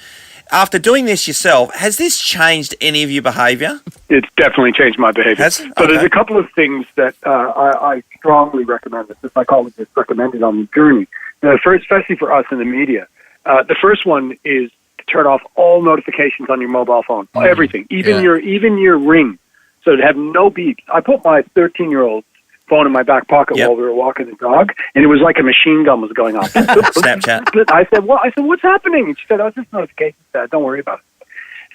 after doing this yourself, has this changed any of your behaviour?
It's definitely changed my behavior.
Has it?
So there's a couple of things that I strongly recommend, that the psychologist recommended on the journey. The first, especially for us in the media, the first one is to turn off all notifications on your mobile phone, everything, even your Ring. So to have no beeps. I put my 13-year-old phone in my back pocket while we were walking the dog, and it was like a machine gun was going off.
Snapchat.
I said, what's happening? And she said, it's just notifications, Dad. Don't worry about it.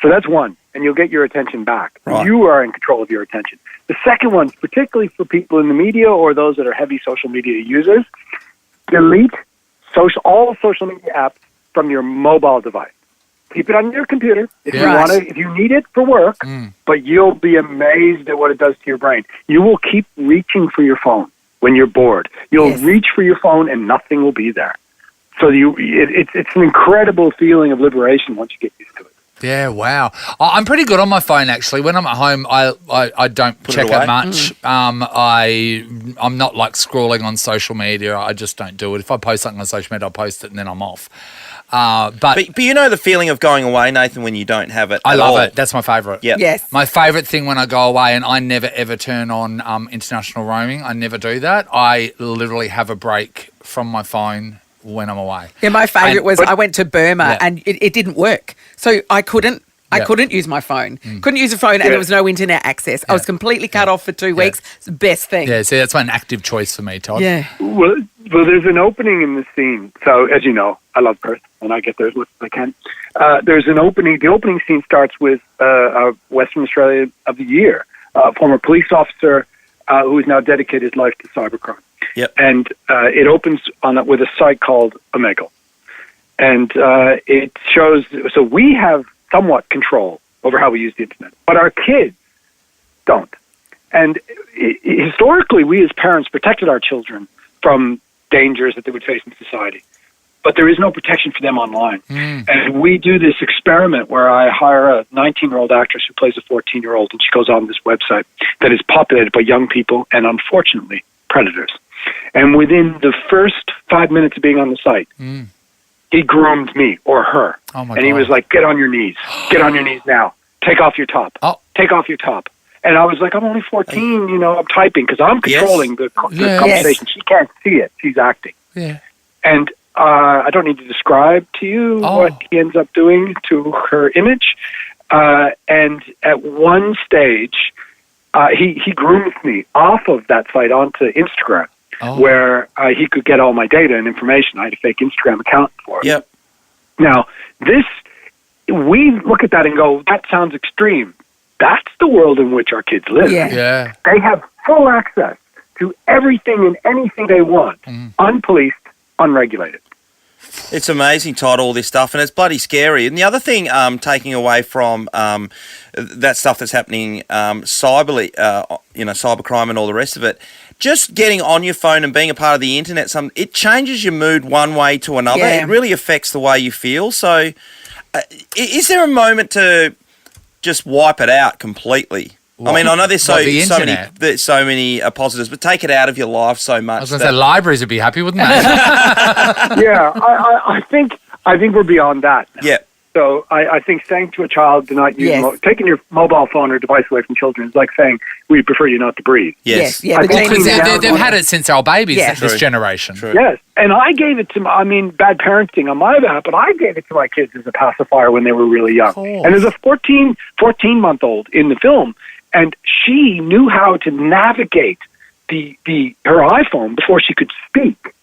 So that's one, and you'll get your attention back.
Right.
You are in control of your attention. The second one, particularly for people in the media or those that are heavy social media users, delete all social media apps from your mobile device. Keep it on your computer if you
Right.
want to, if you need it for work, but you'll be amazed at what it does to your brain. You will keep reaching for your phone when you're bored. You'll reach for your phone and nothing will be there. So it's an incredible feeling of liberation once you get used to it.
Yeah, wow. I'm pretty good on my phone, actually. When I'm at home, I don't
Put it
check it
away?
much. I'm not like scrolling on social media. I just don't do it. If I post something on social media, I'll post it and then I'm off.
But you know the feeling of going away, Nathan, when you don't have it.
I
at
love
all.
it. That's my favourite.
Yep.
Yes.
My favourite thing when I go away, and I never ever turn on international roaming. I never do that. I literally have a break from my phone when I'm away.
Yeah, my favourite was I went to Burma
Yeah.
and it didn't work. So I couldn't use my phone. Couldn't use a phone and there was no internet access. I was completely cut off for 2 weeks. It's the best thing.
Yeah, see, that's an active choice for me, Todd.
Yeah.
Well, there's an opening in the scene. So, as you know, I love Perth, and I get there as much as I can. There's an opening. The opening scene starts with a Western Australia of the Year, a former police officer who has now dedicated his life to cybercrime.
Yep.
And it opens with a site called Omegle. And it shows, so we have somewhat control over how we use the internet, but our kids don't. And historically, we as parents protected our children from dangers that they would face in society. But there is no protection for them online. And we do this experiment where I hire a 19-year-old actress who plays a 14-year-old, and she goes on this website that is populated by young people and, unfortunately, predators. And within the first 5 minutes of being on the site, he groomed me or her.
Oh my
and he
God.
was like, get on your knees. Get on your knees now. Take off your top.
Oh.
Take off your top. And I was like, I'm only 14, I'm typing because I'm controlling the conversation. She can't see it. She's acting.
Yeah.
And I don't need to describe to you what he ends up doing to her image. And at one stage, he groomed me off of that site onto Instagram, where he could get all my data and information. I had a fake Instagram account for it.
Yep.
Now, we look at that and go, that sounds extreme. That's the world in which our kids live.
Yeah.
They have full access to everything and anything they want, unpoliced, unregulated.
It's amazing, Todd, all this stuff, and it's bloody scary. And the other thing, taking away from that stuff that's happening, cybercrime and all the rest of it, just getting on your phone and being a part of the internet, it changes your mood one way to another.
Yeah.
It really affects the way you feel. So, is there a moment to just wipe it out completely? I mean, I know there's so many positives, but take it out of your life so much.
I was going to say libraries would be happy, wouldn't they?
Yeah, I think we're beyond that now.
Yeah.
So I think saying to a child, do not use taking your mobile phone or device away from children is like saying we prefer you not to breathe.
Yes.
Yeah,
Because they've had it since our babies, this generation.
True.
Yes, and I gave it to bad parenting on my behalf, but I gave it to my kids as a pacifier when they were really young. And there's a 14-month-old in the film, and she knew how to navigate her iPhone before she could speak.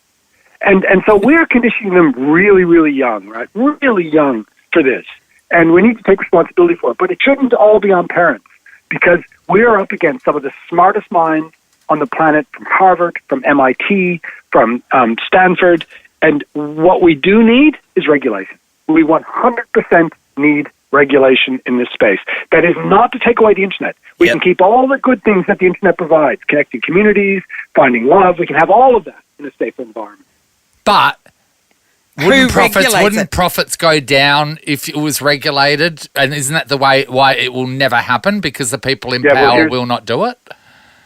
And so we're conditioning them really, really young, right? Really young for this. And we need to take responsibility for it. But it shouldn't all be on parents, because we're up against some of the smartest minds on the planet, from Harvard, from MIT, from Stanford. And what we do need is regulation. We 100% need regulation in this space. That is not to take away the internet. We can keep all the good things that the internet provides, connecting communities, finding love. We can have all of that in a safe environment.
But wouldn't
regulates
profits go down if it was regulated? And isn't that the way why it will never happen? Because the people in power will not do it?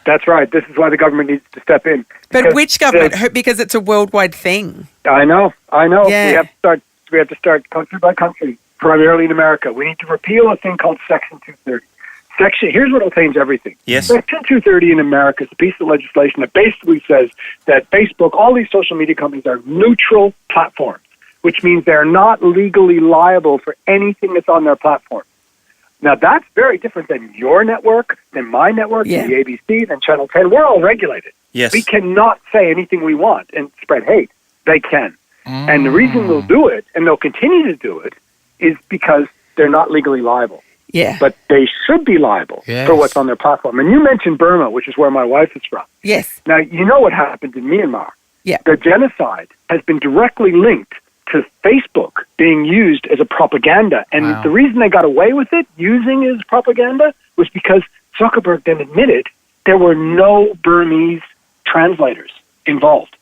That's right. This is why the government needs to step in.
But which government? Because it's a worldwide thing.
I know.
Yeah.
We have to start country by country, primarily in America. We need to repeal a thing called Section 230. Here's what will change everything.
Yes.
Section 230 in America is a piece of legislation that basically says that Facebook, all these social media companies are neutral platforms, which means they're not legally liable for anything that's on their platform. Now, that's very different than your network, than my network, than the ABC, than Channel 10. We're all regulated.
Yes.
We cannot say anything we want and spread hate. They can. And the reason they'll do it, and they'll continue to do it, is because they're not legally liable.
Yeah.
But they should be liable for what's on their platform. And you mentioned Burma, which is where my wife is from.
Yes.
Now, you know what happened in Myanmar.
Yeah.
The genocide has been directly linked to Facebook being used as a propaganda. And the reason they got away with it, using it as propaganda, was because Zuckerberg then admitted there were no Burmese translators involved.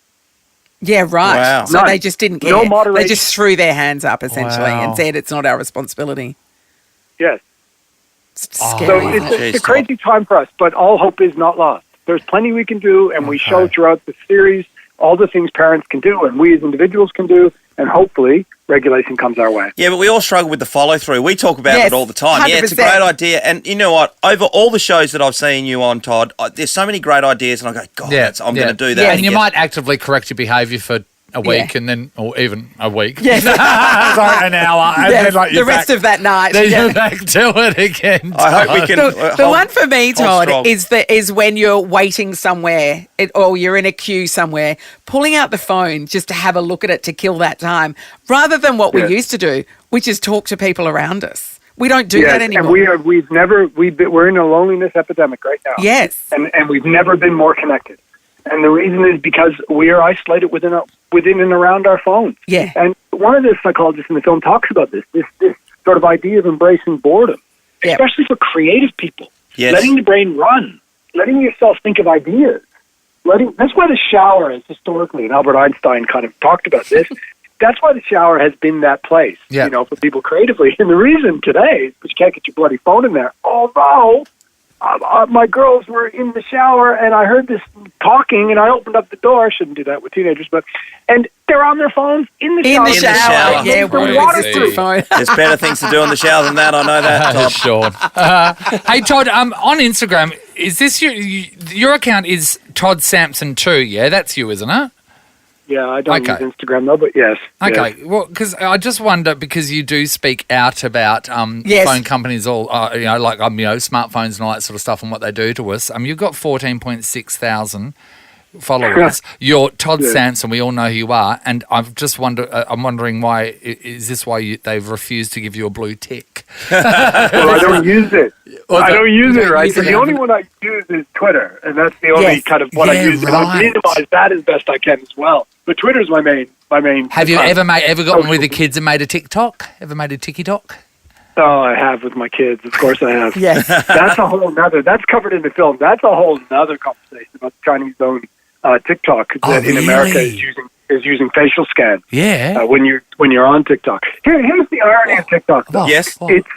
Yeah, right.
Wow.
So
None.
they just didn't care.
No moderation.
They just threw their hands up, essentially,
Wow.
and said it's not our responsibility.
Yes.
It's
So
scary.
it's a crazy time for us, but all hope is not lost. There's plenty we can do, and we show throughout the series all the things parents can do and we as individuals can do, and hopefully regulation comes our way.
Yeah, but we all struggle with the follow-through. We talk about
Yes,
it all the time. Yeah, it's a
100%.
great idea. And you know what? Over all the shows that I've seen you on, Todd, there's so many great ideas, and I go, God, I'm going to do that.
Yeah,
And you might actively correct your behaviour for a week and then, or even a week.
Yes.
Sorry, an hour. And
Yes,
then, like,
the
you're
rest
back,
of that night.
then
Yeah.
you're back to it again.
I hope we can.
The one for me, Todd,
strong.
is when you're waiting somewhere or you're in a queue somewhere, pulling out the phone just to have a look at it to kill that time, rather than what we used to do, which is talk to people around us. We don't do that anymore.
And we're in a loneliness epidemic right now.
Yes.
And we've never been more connected. And the reason is because we are isolated within and around our phones.
Yeah.
And one of the psychologists in the film talks about this sort of idea of embracing boredom, especially for creative people.
Yes.
Letting the brain run, letting yourself think of ideas. That's why the shower is historically, and Albert Einstein kind of talked about this, that's why the shower has been that place, for people creatively. And the reason today is because you can't get your bloody phone in there. Although my girls were in the shower and I heard this talking and I opened up the door. I shouldn't do that with teenagers, and they're on their phones in the shower.
In the shower. Yeah,
waterproof.
There's better things to do in the shower than that. I know that, Todd.
Sean. Hey, Todd, on Instagram, is this your account is Todd Sampson too, yeah? That's you, isn't it?
Yeah, I don't use Instagram though, but yes.
Okay,
yes.
well, because I just wonder, because you do speak out about
Yes.
phone companies, all like smartphones and all that sort of stuff, and what they do to us. You've got 14.6 thousand followers. You're Todd Sampson. We all know who you are, and I'm wondering why is this why they've refused to give you a blue tick?
Well, I don't use it. I don't use it, right? So the only one I use is Twitter, and that's the only kind of one I use. And I minimize that as best I can as well. But Twitter's my main.
Have you ever gotten with the kids and made a TikTok? Ever made a TikTok?
Oh, I have with my kids. Of course I have.
Yes.
That's a whole nother. That's covered in the film. That's a whole nother conversation about the Chinese own TikTok that in America is using facial scan.
Yeah.
When you're on TikTok. Here's the irony of TikTok. Though.
Yes.
It's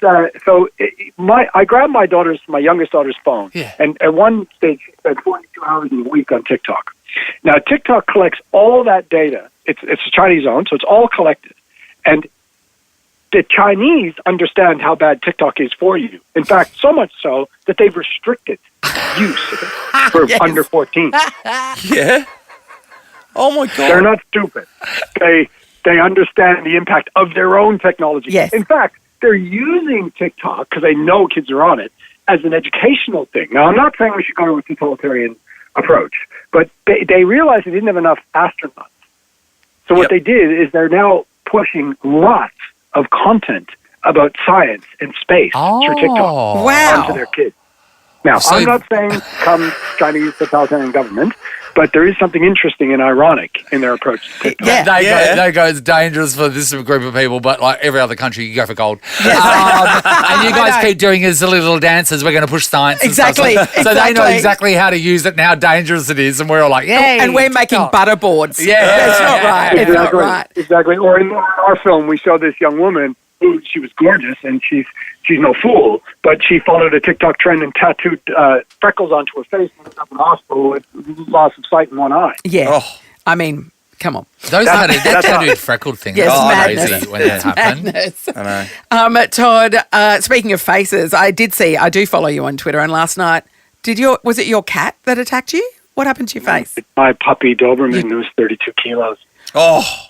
I grabbed my youngest daughter's phone, and at one stage she spent 42 hours a week on TikTok. Now TikTok collects all that data. It's a Chinese owned, so it's all collected, and the Chinese understand how bad TikTok is for you. In fact, so much so that they've restricted use for under 14.
Yeah. Oh my God.
They're not stupid. They understand the impact of their own technology.
Yes.
In fact, they're using TikTok because they know kids are on it as an educational thing. Now, I'm not saying we should go to a totalitarian approach, but they realized they didn't have enough astronauts. So what they did is they're now pushing lots of content about science and space through TikTok onto their kids. Now, I'm not saying come Chinese totalitarian government, but there is something interesting and ironic in their approach to TikTok.
They go, it's dangerous for this group of people, but like every other country, you go for gold. And you guys keep doing as silly little dances. We're going to push science.
Exactly.
And stuff. So they know exactly how to use it and how dangerous it is. And we're all like, yay.
And we're making butter boards.
Yeah.
That's not right.
Exactly.
It's not right.
Exactly. Or in our film, we show this young woman who she was gorgeous and she's no fool, but she followed a TikTok trend and tattooed freckles onto her face and ended up in hospital with loss of sight in one eye.
Yeah. I mean, come on.
That tattooed freckled thing.
Yes,
That's
madness.
crazy when that happened.
Madness.
I know.
Todd, speaking of faces, I do follow you on Twitter, and last night, was it your cat that attacked you? What happened to your face?
My puppy Doberman, who was 32 kilos.
Oh.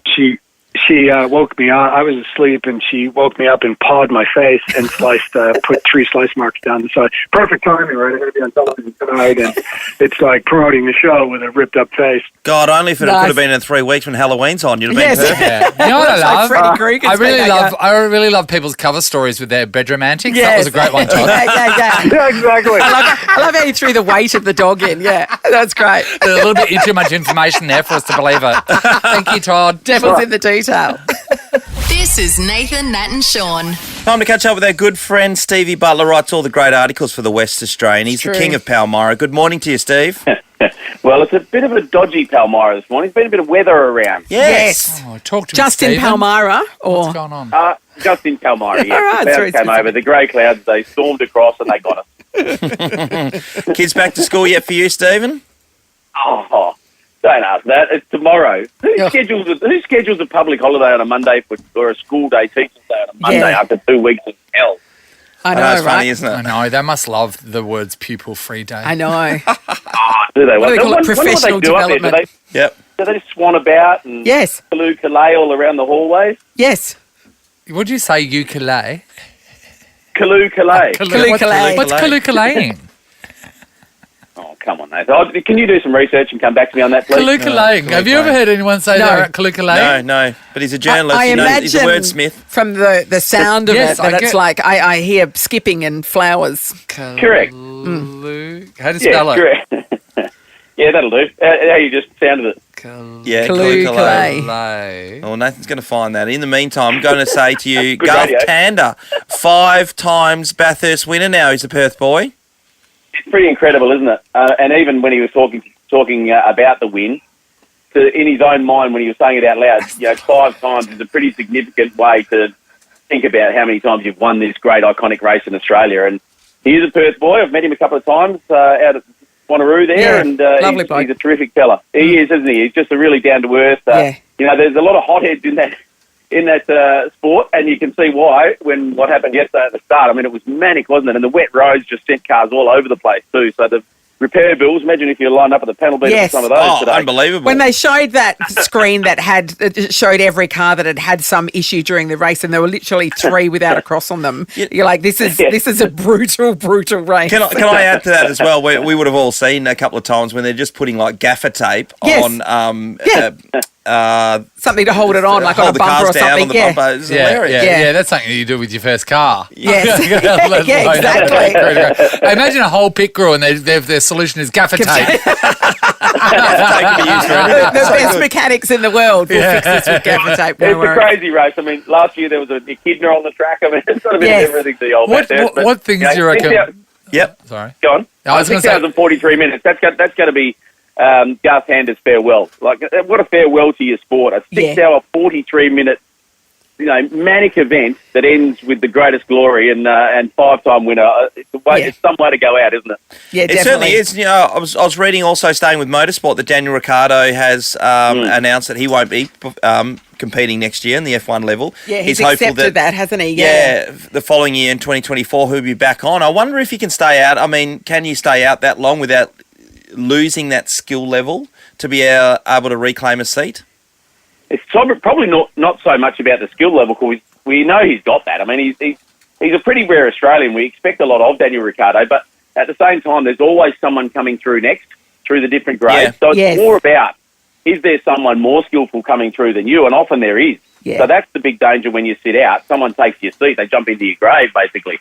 She woke me up. I was asleep, and she woke me up and pawed my face and put 3 slice marks down the side. Perfect timing, right? I'm going to be on television tonight, and it's like promoting the show with a ripped up face.
God, only if it could have been in 3 weeks when Halloween's on, you'd have been perfect.
Yeah. You know what I love?
Like
I really love people's cover stories with their bedroom antics.
Yes.
That was a great one, Todd.
Yeah, exactly.
I love how you threw the weight of the dog in. Yeah, that's great.
A little bit too much information there for us to believe it. Thank you, Todd.
Devil's in the detail.
This is Nathan, Nat and Shaun.
Time to catch up with our good friend Stevie Butler. Writes all the great articles for the West Australian. He's the king of Palmyra. Good morning to you, Steve.
Well, it's a bit of a dodgy Palmyra this morning. There's been a bit of weather around.
Yes.
Oh, talk to
Just
me,
in
Stephen.
Palmyra? Or?
What's going on?
Just in Palmyra, yeah.
All right,
The
sorry,
clouds came over. The grey clouds, they stormed across and they got us.
Kids back to school yet for you, Stephen?
Oh, don't ask that. It's tomorrow. Who schedules a public holiday on a Monday or a school day, teacher's day on a Monday after 2 weeks of hell?
I know,
it's
right?
funny, isn't it?
I know, they must love the words pupil-free day.
I know.
Do they?
What do they call it?
What
Professional
do they do up there?
development.
Yep.
Do they just swan about and
Yes.
kaloo-kalay all around the hallways?
Yes.
Would you say ukulele?
Kaloo-kalay.
Kaloo-kalay.
What's kaloo-kalaying?
Oh, come on, Nathan. Oh, can you do some research and come back to me on that, please?
Kaloo-kalaying. Have you ever heard anyone say they're at kaloo-kalaying?
No. But he's a journalist.
I
He's a
imagine
wordsmith.
from the sound of
Yes,
it that
I
it's
get-
like I hear skipping and flowers.
Correct.
How do you spell it?
Correct. Yeah, that'll do. How you just sounded it.
Yeah,
Kaloo-kalay.
Kaloo-kalay.
Well, Nathan's going to find that. In the meantime, I'm going to say to you,
Good
Garth
radio.
Tander, 5 times Bathurst winner now. He's a Perth boy.
It's pretty incredible, isn't it? And even when he was talking about the win, in his own mind, when he was saying it out loud, 5 times is a pretty significant way to think about how many times you've won this great iconic race in Australia. And he is a Perth boy. I've met him a couple of times out at Wanneroo there,
Yeah,
and
lovely bloke.
he's a terrific fella. He is, isn't he? He's just a really down to earth. There's a lot of hotheads in that sport, and you can see why when what happened yesterday at the start. I mean, it was manic, wasn't it? And the wet roads just sent cars all over the place too. So the repair bills. Imagine if you lined up at the panel beat
Yes.
for some of those today.
Unbelievable.
When they showed that screen that showed every car that had some issue during the race, and there were literally 3 without a cross on them, you're like, this is a brutal race.
Can I add to that as well? We would have all seen a couple of times when they're just putting like gaffer tape
Yes.
on
something to hold it on, like on a
hold the
bumper
cars
or
down
something.
on the bumper. It's hilarious.
Yeah, that's something you do with your first car.
Yes.
Yeah,
exactly.
Imagine a whole pit crew and their solution is gaffer tape.
The best mechanics in the world will fix this with gaffer tape.
It's a crazy race. I mean, last year there was a echidna on the track. I mean, it's got a bit of everything to the old Bathurst.
What things do you reckon?
Yep.
Sorry.
Go on.
I was going to say
6,043 minutes. That's going to be Garth Tander's farewell. Like, what a farewell to your sport. A 6-hour, 43-minute, manic event that ends with the greatest glory and 5-time winner. It's some way to go out, isn't it?
Yeah,
It certainly is. I was reading also, staying with motorsport, that Daniel Ricciardo has announced that he won't be competing next year in the F1 level.
Yeah, he's accepted that, hasn't he?
Yeah, the following year in 2024, he'll be back on. I wonder if he can stay out. I mean, can you stay out that long without losing that skill level to be able to reclaim a seat?
It's probably not so much about the skill level, because we know he's got that. I mean, he's a pretty rare Australian. We expect a lot of Daniel Ricciardo, but at the same time, there's always someone coming through next, through the different grades. So it's more about, is there someone more skillful coming through than you? And often there is. So that's the big danger when you sit out. Someone takes your seat, they jump into your grave, basically.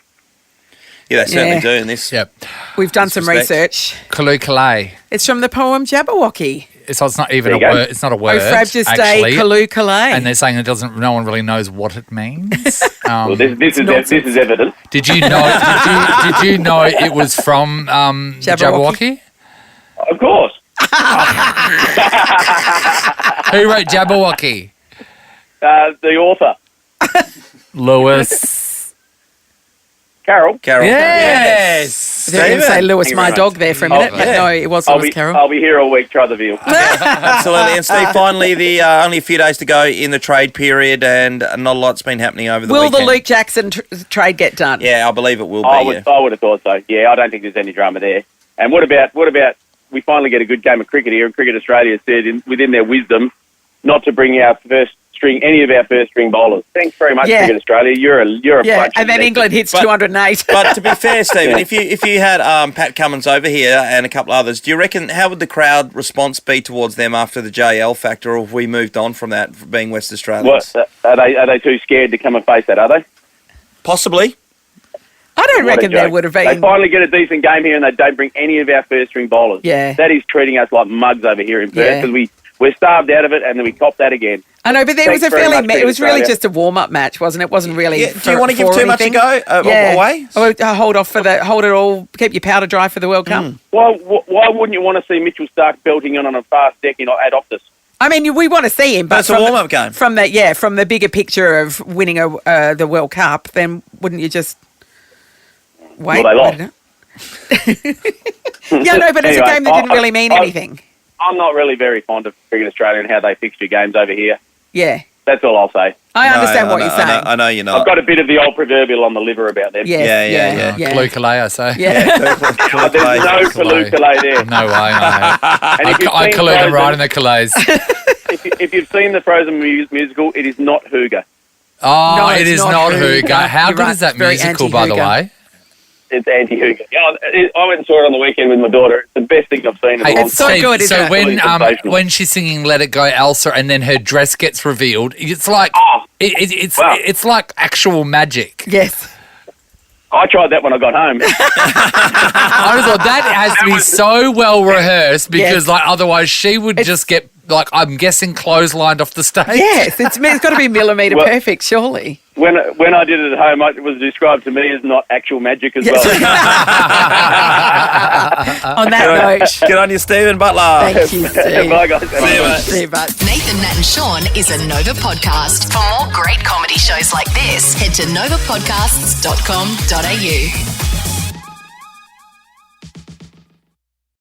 Yeah, they certainly do in this.
Yep.
We've done some research.
Kaloo-kalay.
It's from the poem Jabberwocky.
So it's not even a word. It's not a word.
Oh, Frabjous Day,
actually.
Kaloo-kalay.
And they're saying no one really knows what it means.
Well, this is evident.
Did you know? Did you know it was from Jabberwocky?
Of course.
Who wrote Jabberwocky?
The author.
Lewis.
Carol.
Yes.
I didn't say Lewis, my dog, there for a minute, but no, it was Lewis Carroll.
I'll be here all week. Try the view.
Absolutely. And Steve, finally, the only a few days to go in the trade period, and not a lot's been happening over the weekend.
Will the Luke Jackson trade get done?
Yeah, I believe it will be.
I would have thought so. Yeah, I don't think there's any drama there. And what about we finally get a good game of cricket here, and Cricket Australia said within their wisdom not to bring any of our first string bowlers. Thanks very much, Cricket Australia. You're a bunch
and then England hits 208.
But to be fair, Stephen, if you had Pat Cummins over here and a couple others, do you reckon how would the crowd response be towards them after the JL factor, or have we moved on from that for being West Australians?
What, are they too scared to come and face that? Are they?
Possibly.
I don't reckon there would have been.
They finally get a decent game here, and they don't bring any of our first string bowlers.
Yeah,
that is treating us like mugs over here in Perth, because we're starved out of it, and then we cop that again.
I know, but there
Thanks
was a
very
fairly.
much,
It was really
Australia.
just a warm-up match, wasn't it? It wasn't really.
Yeah, do you want to give too much a go away?
Hold it all. Keep your powder dry for the World Cup.
Why wouldn't you want to see Mitchell Starc belting on a fast deck at Optus?
I mean, we want to see him, but
it's a warm-up game.
From the bigger picture of winning the World Cup, then wouldn't you just wait?
Well, they lost.
Yeah, no, but it's a game that didn't really mean anything.
I'm not really very fond of Cricket Australia and how they fixture games over here.
Yeah.
That's all I'll say.
I understand what you're saying.
I know you're not.
I've got a bit of the old proverbial on the liver about them.
Yeah.
Kalukale, I say.
There's no Kalukale there.
No way, no.
And if you've
I
seen
colluded
Frozen-
right in the Calais.
if you've seen the Frozen musical, it is not Hooga.
Oh,
No,
it
it's
is
not
not
Hooga.
Hooga. How
You're
good
right,
is that
it's very
musical, by the
anti-Hooga.
way?
It's anti-Hooga. I went and saw it on the weekend with my daughter. It's the best thing I've seen in a long
It's so
time.
good, isn't
So
it?
when she's singing "Let It Go, Elsa," and then her dress gets revealed, it's like it's like actual magic.
Yes.
I tried that when I got home.
I just thought that has to be so well rehearsed because, like, otherwise she would just get, like, I'm guessing, clotheslined off the stage.
Yes, it's got to be millimetre
Well-
perfect, surely.
When I did it at home, it was described to me as not actual magic as well.
On that note.
Good on you, Stephen Butler.
Thank you, Steve.
Bye, guys.
See you, bud.
Nathan, Nat and Shaun is a Nova podcast. For more great comedy shows like this, head to novapodcasts.com.au.